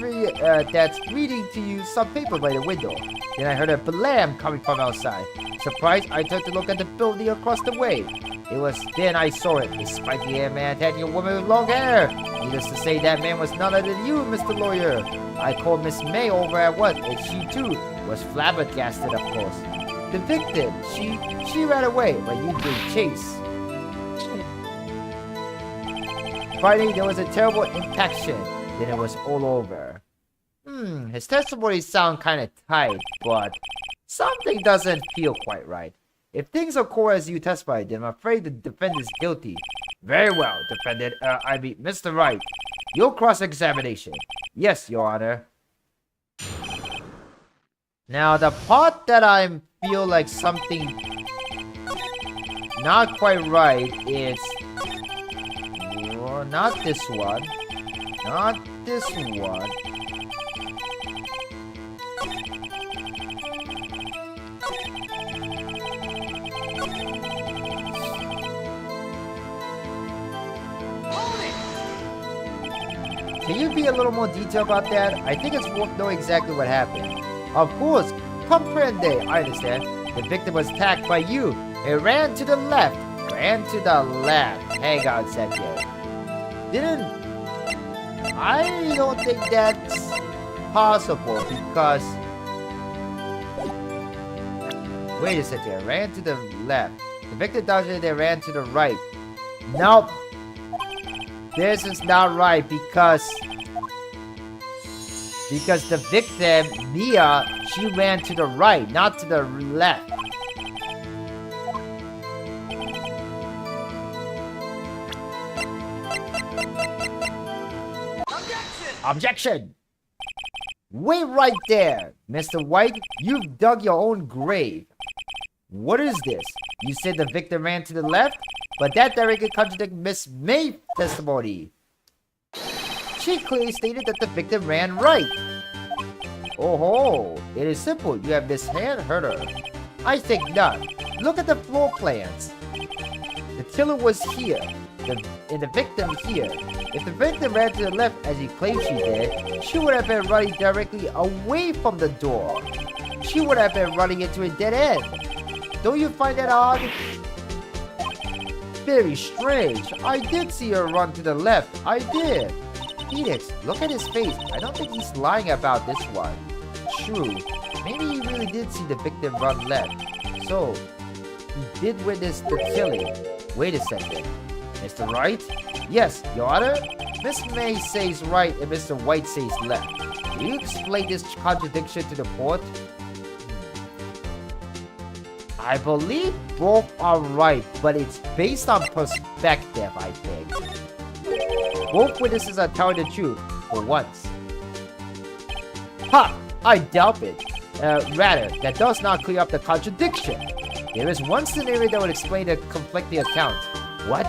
that's reading to you some paper by the window. Then I heard a blam coming from outside. Surprised, I turned to look at the building across the way. It was then I saw it. The spiky-haired man attacking a woman with long hair. Needless to say, that man was none other than you, Mr. Lawyer. I called Miss May over at once, and she too was flabbergasted, of course. The victim, she ran away, but you gave chase. Finally, there was a terrible impaction. Then it was all over. His testimony sound kind of tight, but something doesn't feel quite right. If things are core as you testified, then I'm afraid the defendant is guilty. Very well, defendant. Mr. Wright, your cross-examination. Yes, Your Honor. Now, the part that I feel like something not quite right is... not this one. Not this one. Can you be a little more detailed about that? I think it's worth knowing exactly what happened. Of course, comprende. I understand. The victim was attacked by you. It ran to the left. Ran to the left. Hang on a second. I don't think that's possible because... Wait a second. Ran to the left. The victim dodged they ran to the right. Nope. This is not right because the victim, Mia, she ran to the right, not to the left. Objection! Wait right there, Mr. White. You've dug your own grave. What is this? You said the victim ran to the left, but that directly contradicts Miss May's testimony. She clearly stated that the victim ran right. Oh, it is simple. You have misheard her. I think not. Look at the floor plans. The killer was here, and the victim here. If the victim ran to the left as he claimed she did, she would have been running directly away from the door. She would have been running into a dead end. Don't you find that odd? Very strange. I did see her run to the left. I did. Phoenix, look at his face. I don't think he's lying about this one. True. Maybe he really did see the victim run left. So, he did witness the killing. Wait a second. Mr. Wright? Yes, Your Honor. Miss May says right and Mr. White says left. Can you explain this contradiction to the court? I believe both are right, but it's based on perspective, I think. Both witnesses are telling the truth, for once. Ha! I doubt it. Rather, that does not clear up the contradiction. There is one scenario that would explain the conflicting accounts. What?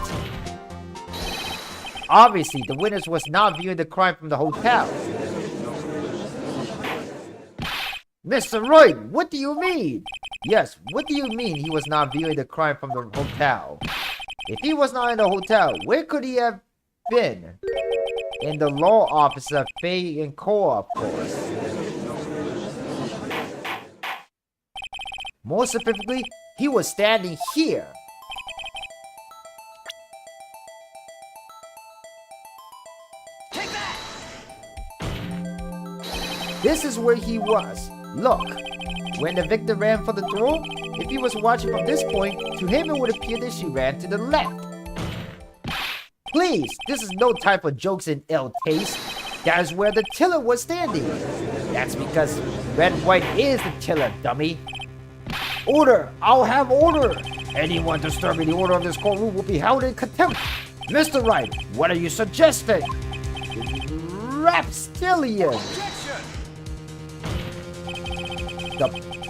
Obviously, the witness was not viewing the crime from the hotel. Mr. Wright, what do you mean? Yes, what do you mean he was not viewing the crime from the hotel? If he was not in the hotel, where could he have been? In the law office of Faye and Co, of course. More specifically, he was standing here. Take that! This is where he was. Look, when the victim ran for the door, if he was watching from this point, to him it would appear that she ran to the left. Please, this is no time for jokes in ill taste. That is where the killer was standing. That's because Red White is the killer, dummy. Order! I'll have order! Anyone disturbing the order of this courtroom will be held in contempt. Mr. Wright, what are you suggesting? Rapstillion! The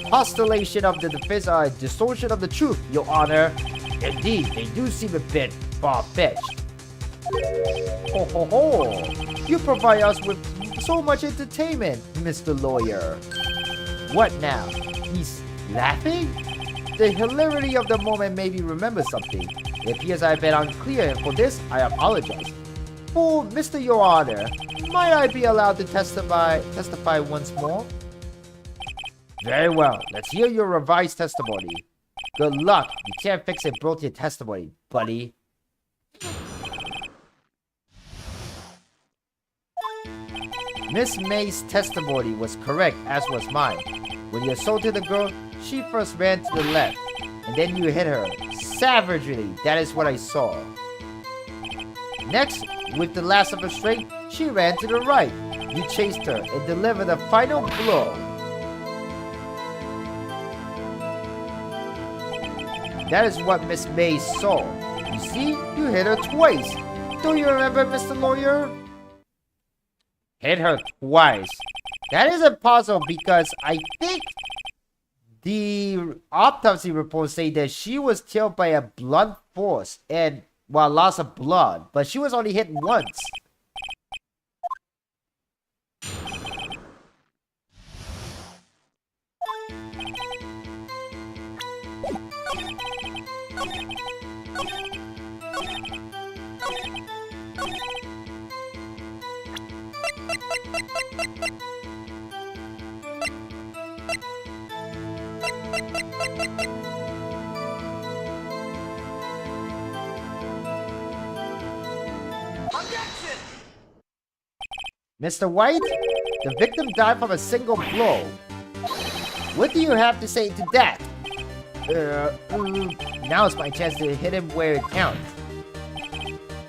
postulation of the defense are a distortion of the truth, Your Honor. Indeed, they do seem a bit far-fetched. Ho ho ho! You provide us with so much entertainment, Mr. Lawyer. What now? He's laughing? The hilarity of the moment made me remember something. It appears I have been unclear, and for this, I apologize. For Mr. Your Honor, might I be allowed to testify once more? Very well. Let's hear your revised testimony. Good luck. You can't fix a broken testimony, buddy. Miss May's testimony was correct, as was mine. When you assaulted the girl, she first ran to the left, and then you hit her savagely. That is what I saw. Next, with the last of her strength, she ran to the right. You chased her and delivered the final blow. That is what Miss May saw. You see, you hit her twice. Do you remember, Mr. Lawyer? Hit her twice. That is impossible because I think the autopsy reports say that she was killed by a blunt force and, well, loss of blood, but she was only hit once. Mr. White, the victim died from a single blow. What do you have to say to that? Now it's my chance to hit him where it counts.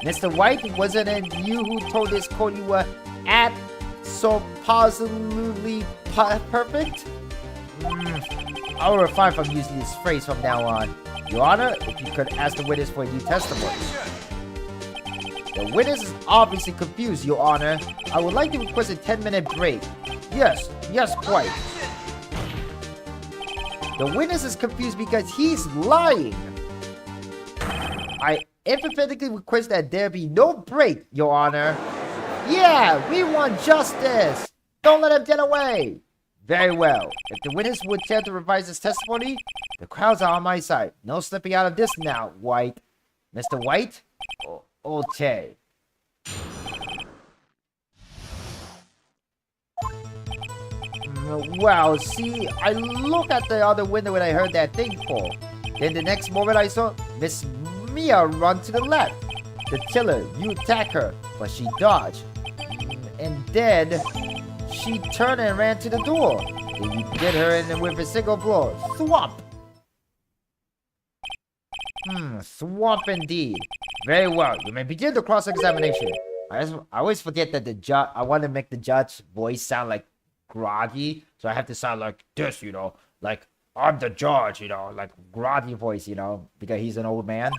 Mr. White, wasn't it you who told this court you were so positively perfect? I'll refrain from using this phrase from now on. Your Honor, if you could ask the witness for a new testimony. The witness is obviously confused, Your Honor. I would like to request a 10-minute break. Yes, quite. The witness is confused because he's lying. I emphatically request that there be no break, Your Honor. Yeah, we want justice. Don't let him get away. Very well. If the witness would care to revise his testimony, the crowds are on my side. No slipping out of this now, White. Mr. White? Okay. Well, see, I looked at the other window when I heard that thing fall. Then the next moment I saw Miss Mia run to the left. The killer, you attack her, but she dodged. And then she turned and ran to the door. Then you did her in with a single blow. Swamp! Swamp indeed. Very well. You may begin the cross-examination. I always forget that the judge. I want to make the judge's voice sound like groggy, so I have to sound like this, you know, like I'm the judge, you know, like groggy voice, you know, because he's an old man.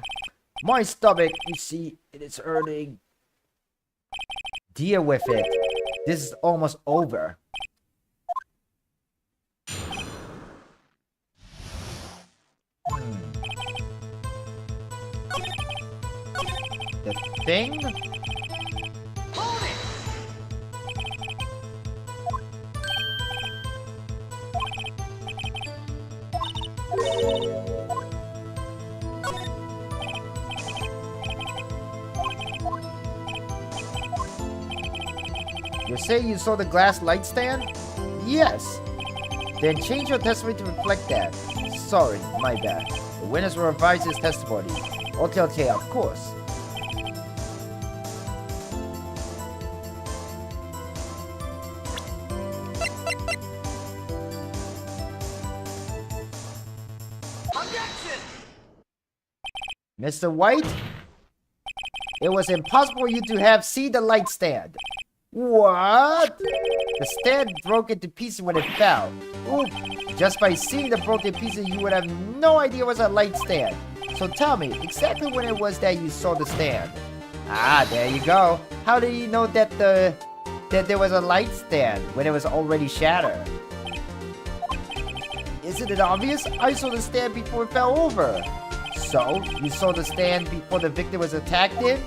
My stomach, you see, it is hurting. Deal with it. This is almost over. The thing? Hold it! You say you saw the glass light stand? Yes. Then change your testimony to reflect that. Sorry, my bad. The witness will revise his testimony. Okay, of course. Objection! Mr. White? It was impossible for you to have seen the light stand. What? The stand broke into pieces when it fell. Oop. Just by seeing the broken pieces, you would have no idea it was a light stand. So tell me, exactly when it was that you saw the stand? Ah, there you go. How did you know that there was a light stand when it was already shattered? Isn't it obvious? I saw the stand before it fell over. So, you saw the stand before the victim was attacked in?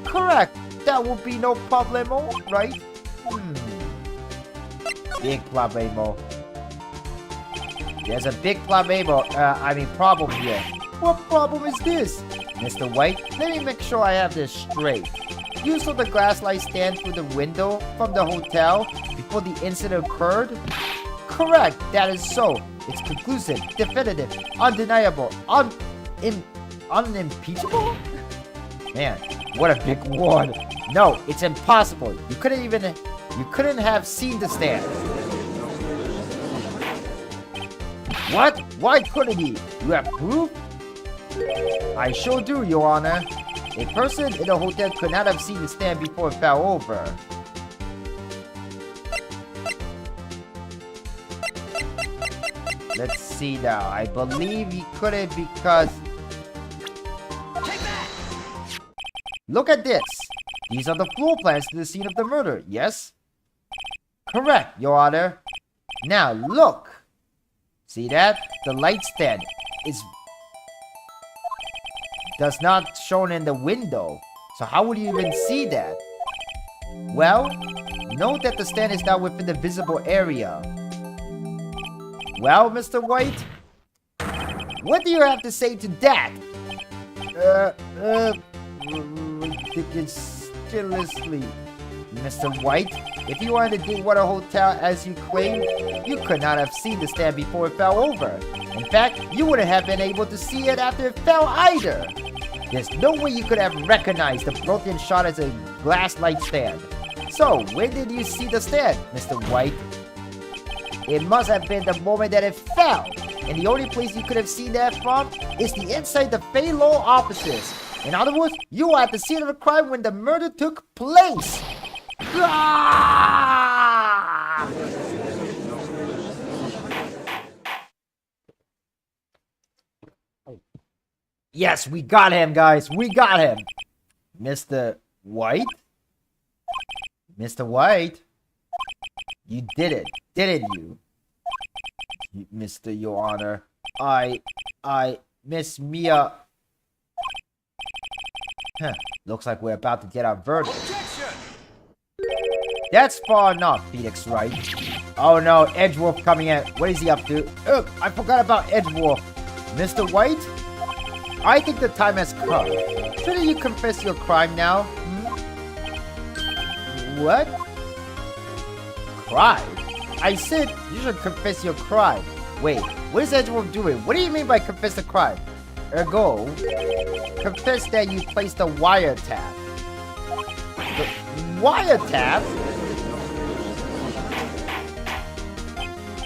Correct. That would be no problemo, right? Big problemo. There's a big problem here. What problem is this? Mr. White, let me make sure I have this straight. You saw the glass light stand through the window from the hotel before the incident occurred? Correct, that is so. It's conclusive, definitive, undeniable, unimpeachable? Man, what a big word. No, it's impossible. You couldn't have seen the stand. What? Why couldn't he? You have proof? I sure do, Your Honor. A person in the hotel could not have seen the stand before it fell over. Let's see now. I believe he couldn't because... Take that! Look at this. These are the floor plans to the scene of the murder, yes? Correct, Your Honor. Now, look. See that? The light stand does not shown in the window. So how would you even see that? Well, note that the stand is not within the visible area. Well, Mr. White? What do you have to say to that? Ridiculously. Mr. White, if you wanted to get what a hotel as you claim, you could not have seen the stand before it fell over. In fact, you wouldn't have been able to see it after it fell either. There's no way you could have recognized the broken shot as a glass light stand. So, when did you see the stand, Mr. White? It must have been the moment that it fell. And the only place you could have seen that from is the inside the Fei Law offices. In other words, you were at the scene of the crime when the murder took place. Ah! Yes, we got him, guys. We got him. Mr. White? Mr. White? You did it, didn't you? Mr. Your Honor, Miss Mia. Huh. Looks like we're about to get our verdict. Objection! That's far enough, Phoenix Wright. Oh no, Edgewolf coming in. What is he up to? Ugh, I forgot about Edgewolf. Mr. White? I think the time has come. Shouldn't you confess your crime now? What? Crime? I said you should confess your crime. Wait, what is Edgewolf doing? What do you mean by confess the crime? Ergo, confess that you placed a wiretap. The wiretap?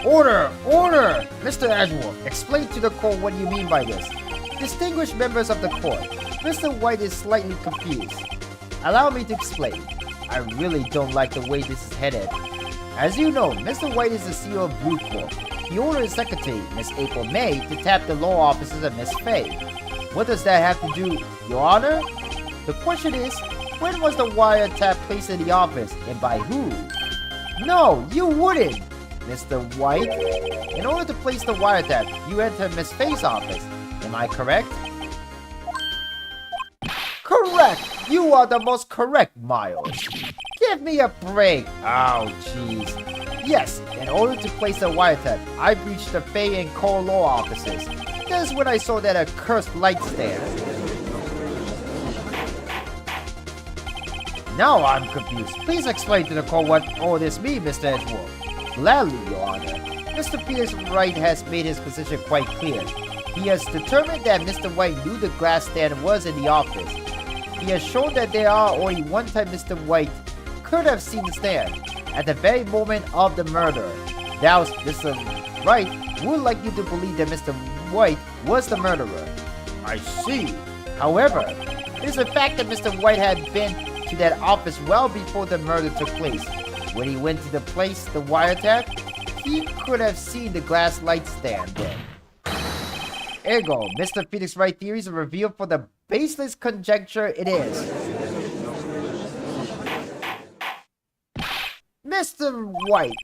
Order! Order! Mr. Edgewolf, explain to the court what you mean by this. Distinguished members of the court, Mr. White is slightly confused. Allow me to explain. I really don't like the way this is headed. As you know, Mr. White is the CEO of Vtuber. He ordered his secretary, Miss April May, to tap the law offices of Miss Faye. What does that have to do, Your Honor? The question is, when was the wiretap placed in the office, and by who? No, you wouldn't, Mr. White. In order to place the wiretap, you enter Miss Faye's office. Am I correct? Correct! You are the most correct, Miles. Give me a break. Oh, jeez. Yes, in order to place the wiretap, I breached the Faye and Cole law offices. That's when I saw that accursed light stand. Now I'm confused. Please explain to the court what all this means, Mr. Edgeworth. Gladly, Your Honor. Mr. Phoenix Wright has made his position quite clear. He has determined that Mr. White knew the glass stand was in the office. He has shown that there are only one time Mr. White could have seen the stand, at the very moment of the murder. Thus, Mr. Wright would like you to believe that Mr. White was the murderer. I see. However, it is a fact that Mr. White had been to that office well before the murder took place. When he went to the place, the wiretap, he could have seen the glass light stand there. Ergo, Mr. Phoenix Wright theories are revealed for the baseless conjecture it is. Mr. White,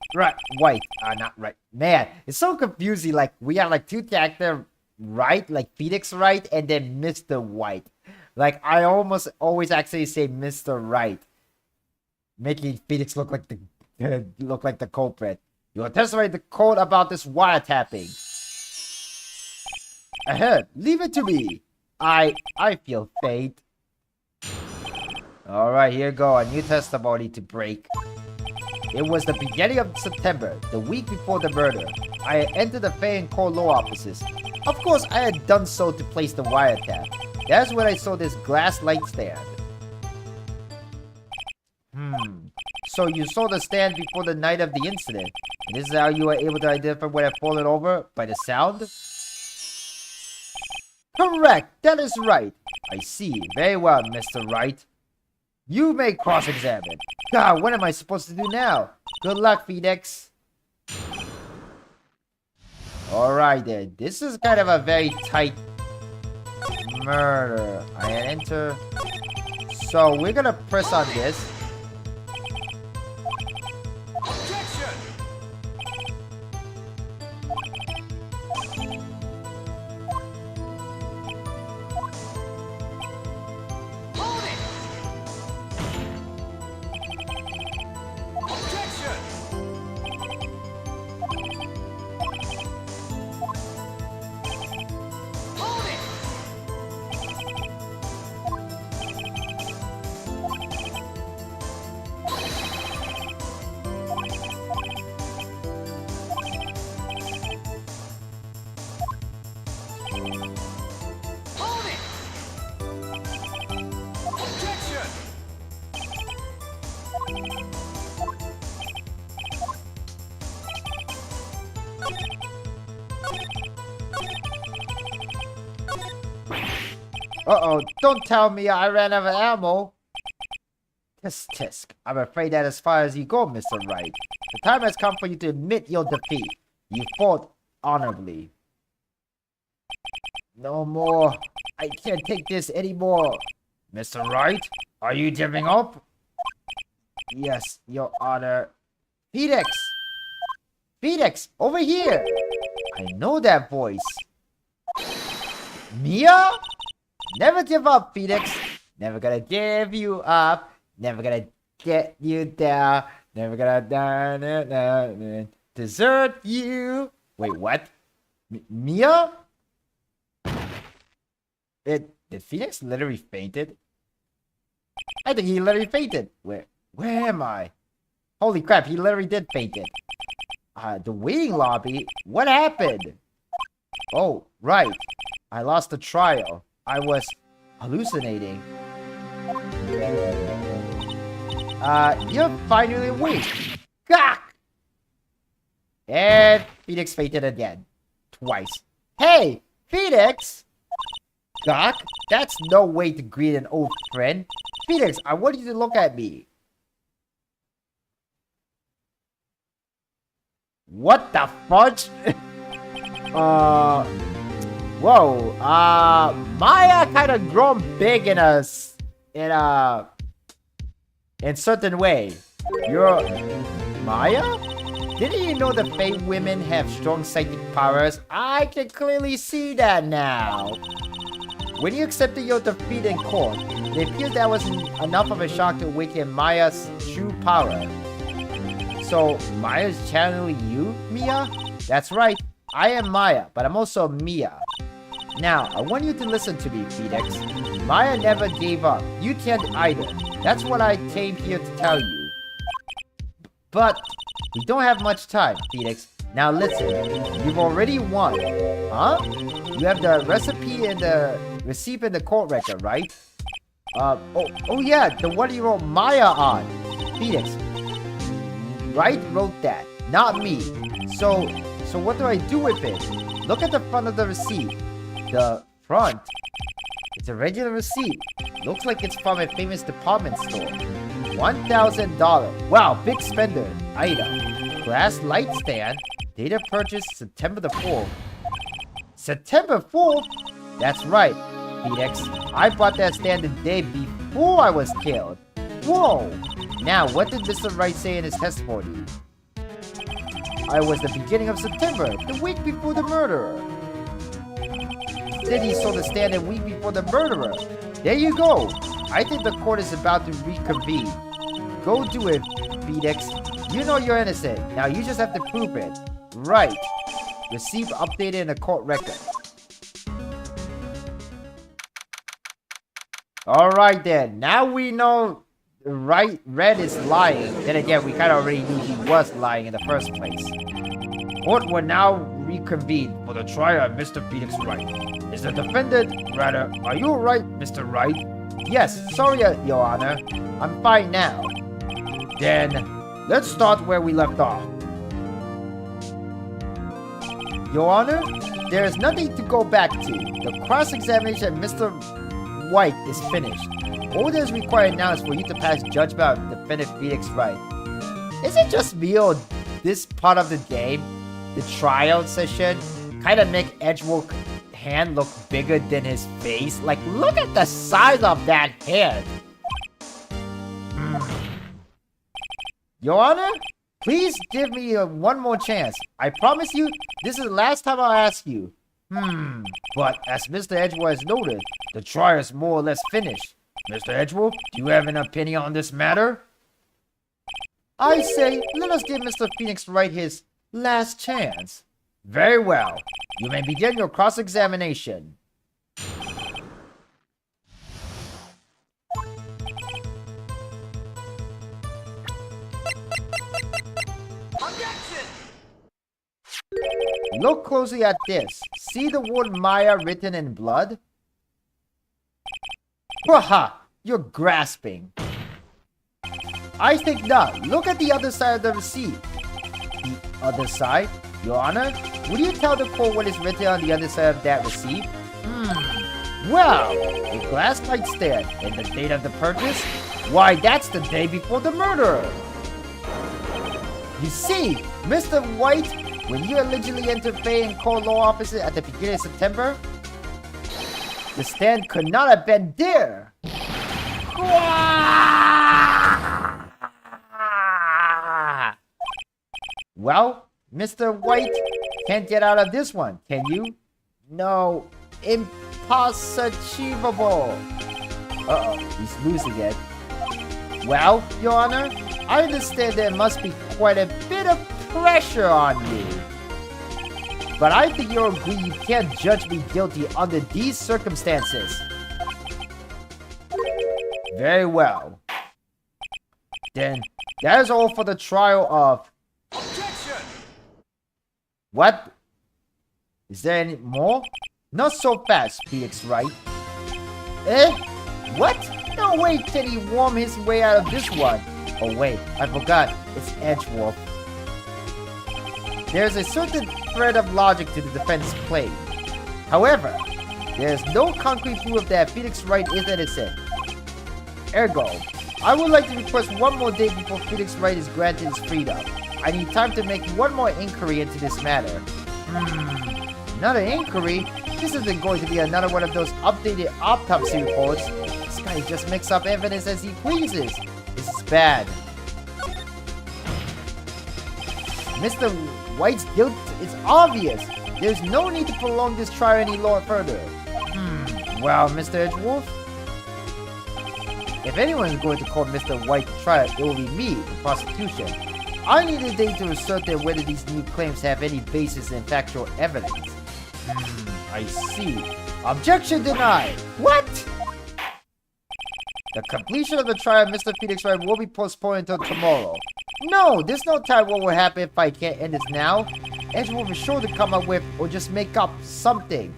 not right. Man, it's so confusing. Like, we have like two characters, right? Like Phoenix Wright and then Mr. White. Like, I almost always actually say Mr. Wright, making Phoenix look like the culprit. You will testify the court about this wiretapping. Ahead, leave it to me. I feel faint. Alright, here go, a new testimony to break. It was the beginning of September, the week before the murder. I had entered the Faye and Cole law offices. Of course, I had done so to place the wiretap. That's when I saw this glass light stand. So you saw the stand before the night of the incident. And this is how you were able to identify when it had fallen over? By the sound? Correct! That is right! I see. Very well, Mr. Wright. You may cross-examine. God, what am I supposed to do now? Good luck, Phoenix. Alright then. This is kind of a very tight murder. I enter. So we're gonna press on this. Objection! Hold it! Objection! Hold it! Hold it! Objection! Uh-oh, don't tell me I ran out of ammo. Tisk tisk. I'm afraid that as far as you go, Mr. Wright. The time has come for you to admit your defeat. You fought honorably. No more. I can't take this anymore. Mr. Wright, are you giving up? Yes, Your Honor. Phoenix! Phoenix, over here! I know that voice. Mia? Never give up, Phoenix. Never gonna give you up. Never gonna get you down. Never gonna desert you. Wait, what? Mia? Did Phoenix literally fainted? I think he literally fainted. Where am I? Holy crap, he literally did faint it. The waiting lobby? What happened? Oh, right. I lost the trial. I was hallucinating. You're finally awake. Gah! And Phoenix fainted again. Twice. Hey, Phoenix! Gawk, that's no way to greet an old friend. Phoenix, I want you to look at me. What the fudge? Whoa. Maya kind of grown big in certain way. You're Maya? Didn't you know the Fae women have strong psychic powers? I can clearly see that now. When you accepted your defeat in court, it appears that wasn't enough of a shock to awaken Maya's true power. So, Maya's channeling you, Mia? That's right, I am Maya, but I'm also Mia. Now, I want you to listen to me, Phoenix. Maya never gave up. You can't either. That's what I came here to tell you. But, we don't have much time, Phoenix. Now listen, you've already won. Huh? You have the recipe and the receipt in the court record, right? Oh yeah, the one you wrote Maya on. Phoenix. Wright wrote that, not me. So what do I do with it? Look at the front of the receipt. The front? It's a regular receipt. Looks like it's from a famous department store. $1,000. Wow, big spender. Item. Glass light stand. Date of purchase September the 4th. September 4th? That's right, Phoenix. I bought that stand the day before I was killed. Whoa! Now, what did Mr. Wright say in his testimony? I was the beginning of September, the week before the murderer. Then he saw the stand a week before the murderer. There you go. I think the court is about to reconvene. Go do it, Phoenix. You know you're innocent. Now you just have to prove it. Right. Receipt updated in the court record. Alright then. Now we know Red is lying. Then again, we kind of already knew he was lying in the first place. Court will now reconvene for the trial of Mr. Phoenix Wright. Is the defendant, rather, are you alright, Mr. Wright? Yes, sorry, Your Honor. I'm fine now. Then, let's start where we left off. Your Honor, there is nothing to go back to. The cross-examination of Mr. White is finished. All that is required now is for you to pass judgment on defendant Phoenix Wright. Is it just me or this part of the game, the trial session, kind of make Edgewood's hand look bigger than his face? Like, look at the size of that head. Your Honor, please give me one more chance. I promise you, this is the last time I'll ask you. But as Mr. Edgewood has noted, the trial is more or less finished. Mr. Edgewood, do you have an opinion on this matter? I say, let us give Mr. Phoenix Wright his last chance. Very well. You may begin your cross-examination. Objection! Look closely at this. See the word Maya written in blood? Haha! You're grasping. I think not. Look at the other side of the receipt. The other side? Your Honor, will you tell the court what is written on the other side of that receipt? Well, a glass light stand and the date of the purchase? Why, that's the day before the murder. You see, Mr. White, when you allegedly entered Faye and Court Law offices at the beginning of September, the stand could not have been there. Well, Mr. White can't get out of this one, can you? No, impossible. Uh-oh, he's losing it. Well, Your Honor, I understand there must be quite a bit of pressure on you. But I think you'll agree you can't judge me guilty under these circumstances. Very well. Then, that is all for the trial of... Objection! What? Is there any more? Not so fast, Phoenix Wright. Eh? What? No way can he worm his way out of this one. Oh wait, I forgot. It's Edgewolf. There's a certain thread of logic to the defense claim. However, there's no concrete proof that Phoenix Wright is innocent. Ergo, I would like to request one more day before Phoenix Wright is granted his freedom. I need time to make one more inquiry into this matter. Another inquiry? This isn't going to be another one of those updated autopsy reports. This guy just makes up evidence as he pleases. This is bad. Mr. White's guilt is obvious. There's no need to prolong this trial any further. Well, Mr. Edgewolf, if anyone is going to call Mr. White to trial, it will be me, the prosecution. I need a day to ascertain whether these new claims have any basis in factual evidence. I see. Objection denied. What? The completion of the trial of Mr. Phoenix Wright will be postponed until tomorrow. No, there's no time what will happen if I can't end this now. Edge will be sure to come up with or just make up something.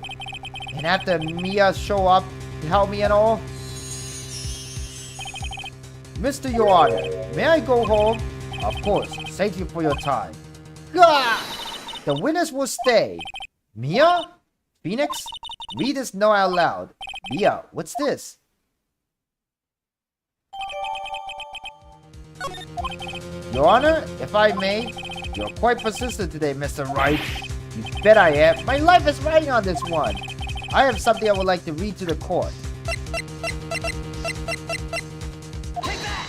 And after Mia show up to help me and all. Mr. Your Honor, may I go home? Of course, thank you for your time. Gah! The witness will stay. Mia? Phoenix? Read this note out loud. Mia, what's this? Your Honor, if I may, you're quite persistent today, Mr. Wright. You bet I am. My life is riding on this one. I have something I would like to read to the court. Take that!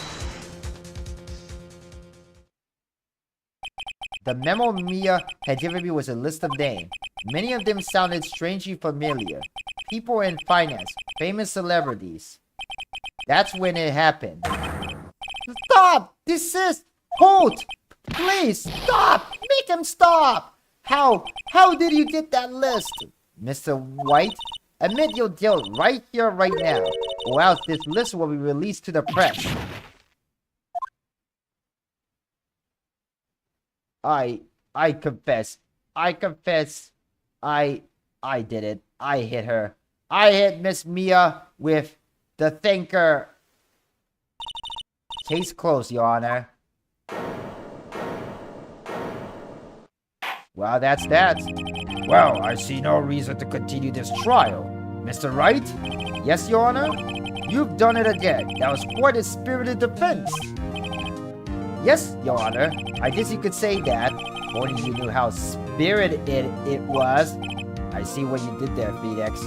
The memo Mia had given me was a list of names. Many of them sounded strangely familiar. People in finance, famous celebrities. That's when it happened. Stop! Desist! Hold! Please, stop! Make him stop! How did you get that list? Mr. White, admit your guilt right here, right now, or else this list will be released to the press. I confess. I did it. I hit her. I hit Miss Mia with the thinker. Case closed, Your Honor. Well, that's that. Well, I see no reason to continue this trial. Mr. Wright? Yes, Your Honor? You've done it again. That was quite a spirited defense. Yes, Your Honor. I guess you could say that. If only you knew how spirited it was. I see what you did there, Phoenix.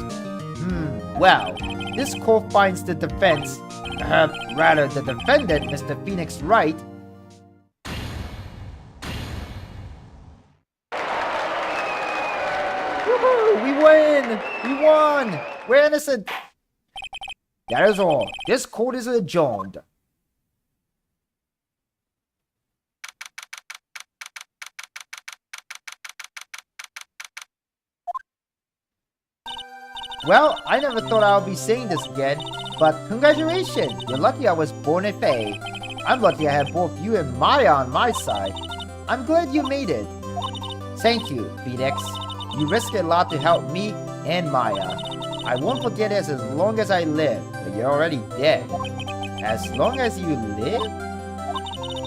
Well, this court finds the defense, rather the defendant, Mr. Phoenix Wright. Woohoo! We win! We won! We're innocent! That is all. This court is adjourned. Well, I never thought I would be saying this again, but congratulations! You're lucky I was born a Fae. I'm lucky I have both you and Maya on my side. I'm glad you made it. Thank you, Phoenix. You risked a lot to help me and Maya. I won't forget this as long as I live, but you're already dead. As long as you live?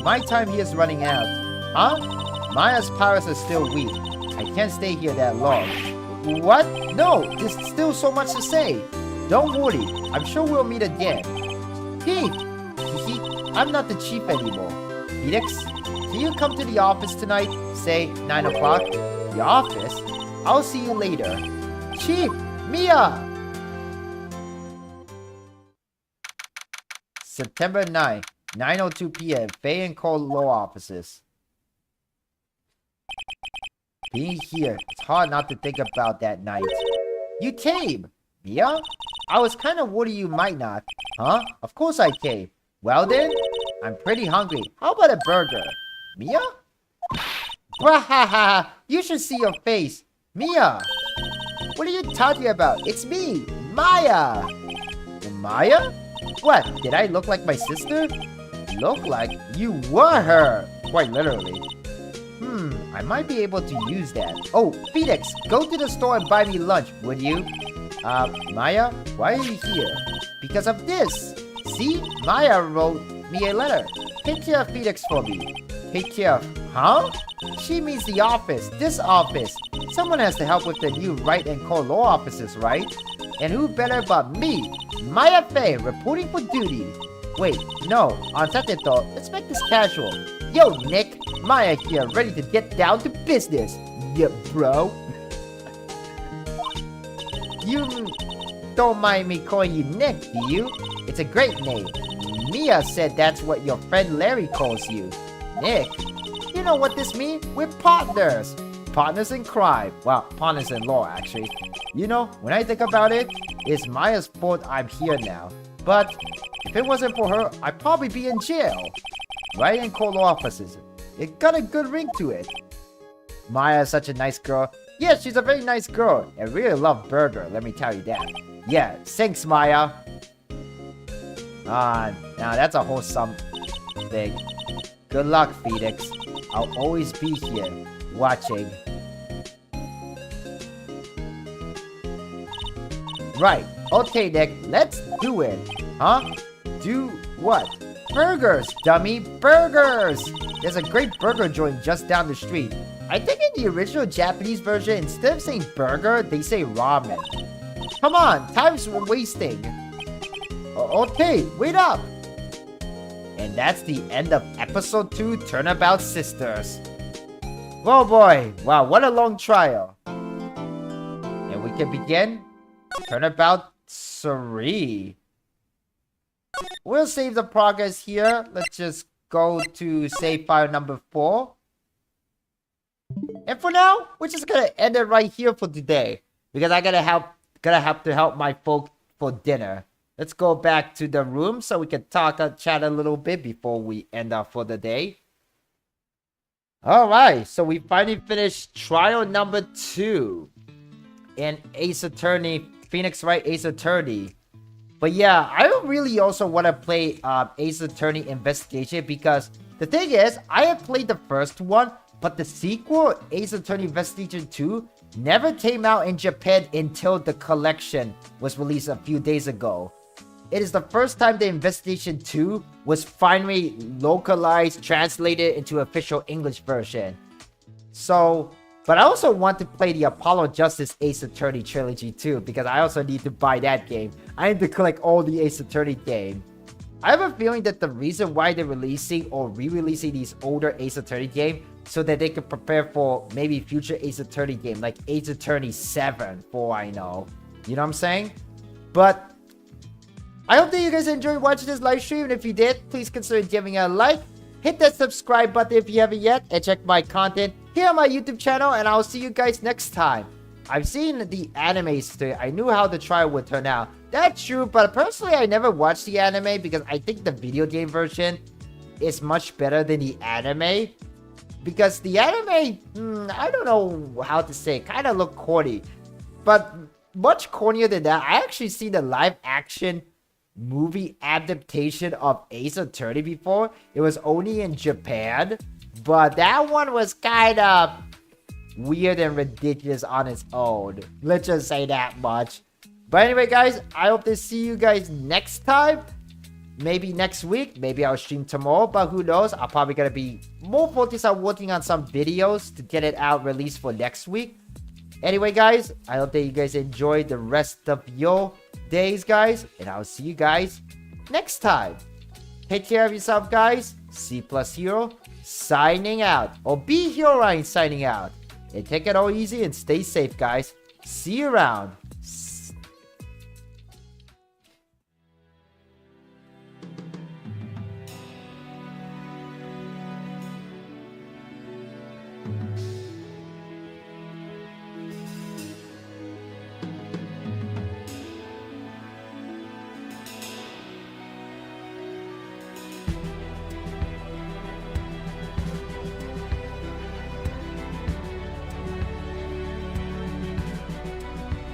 My time here is running out. Huh? Maya's powers are still weak. I can't stay here that long. What? No, there's still so much to say. Don't worry, I'm sure we'll meet again. Hey, I'm not the chief anymore. Phoenix, can you come to the office tonight? Say 9 o'clock? The office? I'll see you later. Chief, Mia! September 9, 9:02 p.m. Faye and Cole Law Offices. Being here, it's hard not to think about that night. You came! Mia? I was kind of worried you might not. Huh? Of course I came. Well then, I'm pretty hungry. How about a burger? Mia? Bwahaha! You should see your face. Mia! What are you talking about? It's me, Maya! Maya? What? Did I look like my sister? Look like you were her! Quite literally. I might be able to use that. Oh, Phoenix, go to the store and buy me lunch, would you? Maya, why are you here? Because of this. See? Maya wrote me a letter. Take care of Phoenix for me. Take care of... Huh? She means the office. This office. Someone has to help with the new Wright and core law offices, right? And who better but me? Maya Fey, reporting for duty. Wait, no. On second thought, let's make this casual. Yo, Nick. Maya here, ready to get down to business. Yeah, bro. You don't mind me calling you Nick, do you? It's a great name. Mia said that's what your friend Larry calls you. Nick. You know what this means? We're partners. Partners in crime. Well, partners in law, actually. You know, when I think about it, it's Maya's fault I'm here now. But if it wasn't for her, I'd probably be in jail. Right in court law offices. It got a good ring to it. Maya is such a nice girl. Yeah, she's a very nice girl. I really love burger, let me tell you that. Yeah, thanks, Maya. Now that's a wholesome thing. Good luck, Phoenix. I'll always be here, watching. Right. Okay, Nick, let's do it. Huh? Do what? Burgers, dummy! Burgers! There's a great burger joint just down the street. I think in the original Japanese version, instead of saying burger, they say ramen. Come on, time's wasting. Okay, wait up! And that's the end of episode 2, Turnabout Sisters. Oh boy, wow, what a long trial. And we can begin Turnabout 3. We'll save the progress here. Let's just go to save file number 4. And for now, we're just gonna end it right here for today. Because I gotta have to help my folk for dinner. Let's go back to the room so we can chat a little bit before we end up for the day. Alright, so we finally finished trial number 2 in Ace Attorney, Phoenix Wright Ace Attorney. But yeah, I don't really also want to play Ace Attorney Investigation because the thing is, I have played the first one, but the sequel, Ace Attorney Investigation 2, never came out in Japan until the collection was released a few days ago. It is the first time the Investigation 2 was finally localized, translated into official English version. So, but I also want to play the Apollo Justice Ace Attorney Trilogy too, because I also need to buy that game. I need to collect all the Ace Attorney game. I have a feeling that the reason why they're releasing or re-releasing these older Ace Attorney games so that they could prepare for maybe future Ace Attorney game, like Ace Attorney 7, for all I know. You know what I'm saying? But I hope that you guys enjoyed watching this live stream, and if you did, please consider giving it a like. Hit that subscribe button if you haven't yet, and check my content here on my YouTube channel, and I'll see you guys next time. I've seen the animes today. I knew how the trial would turn out. That's true, but personally, I never watched the anime because I think the video game version is much better than the anime. Because the anime, I don't know how to say, kind of look corny. But much cornier than that, I actually seen the live action movie adaptation of Ace Attorney before. It was only in Japan, but that one was kind of weird and ridiculous on its own. Let's just say that much. But anyway, guys, I hope to see you guys next time. Maybe next week, maybe I'll stream tomorrow, but who knows? I'm probably gonna be more focused on working on some videos to get it out released for next week. Anyway, guys, I hope that you guys enjoy the rest of your days, guys, and I'll see you guys next time. Take care of yourself, guys. C+Hero signing out, or B Hero signing out. And take it all easy and stay safe, guys. See you around.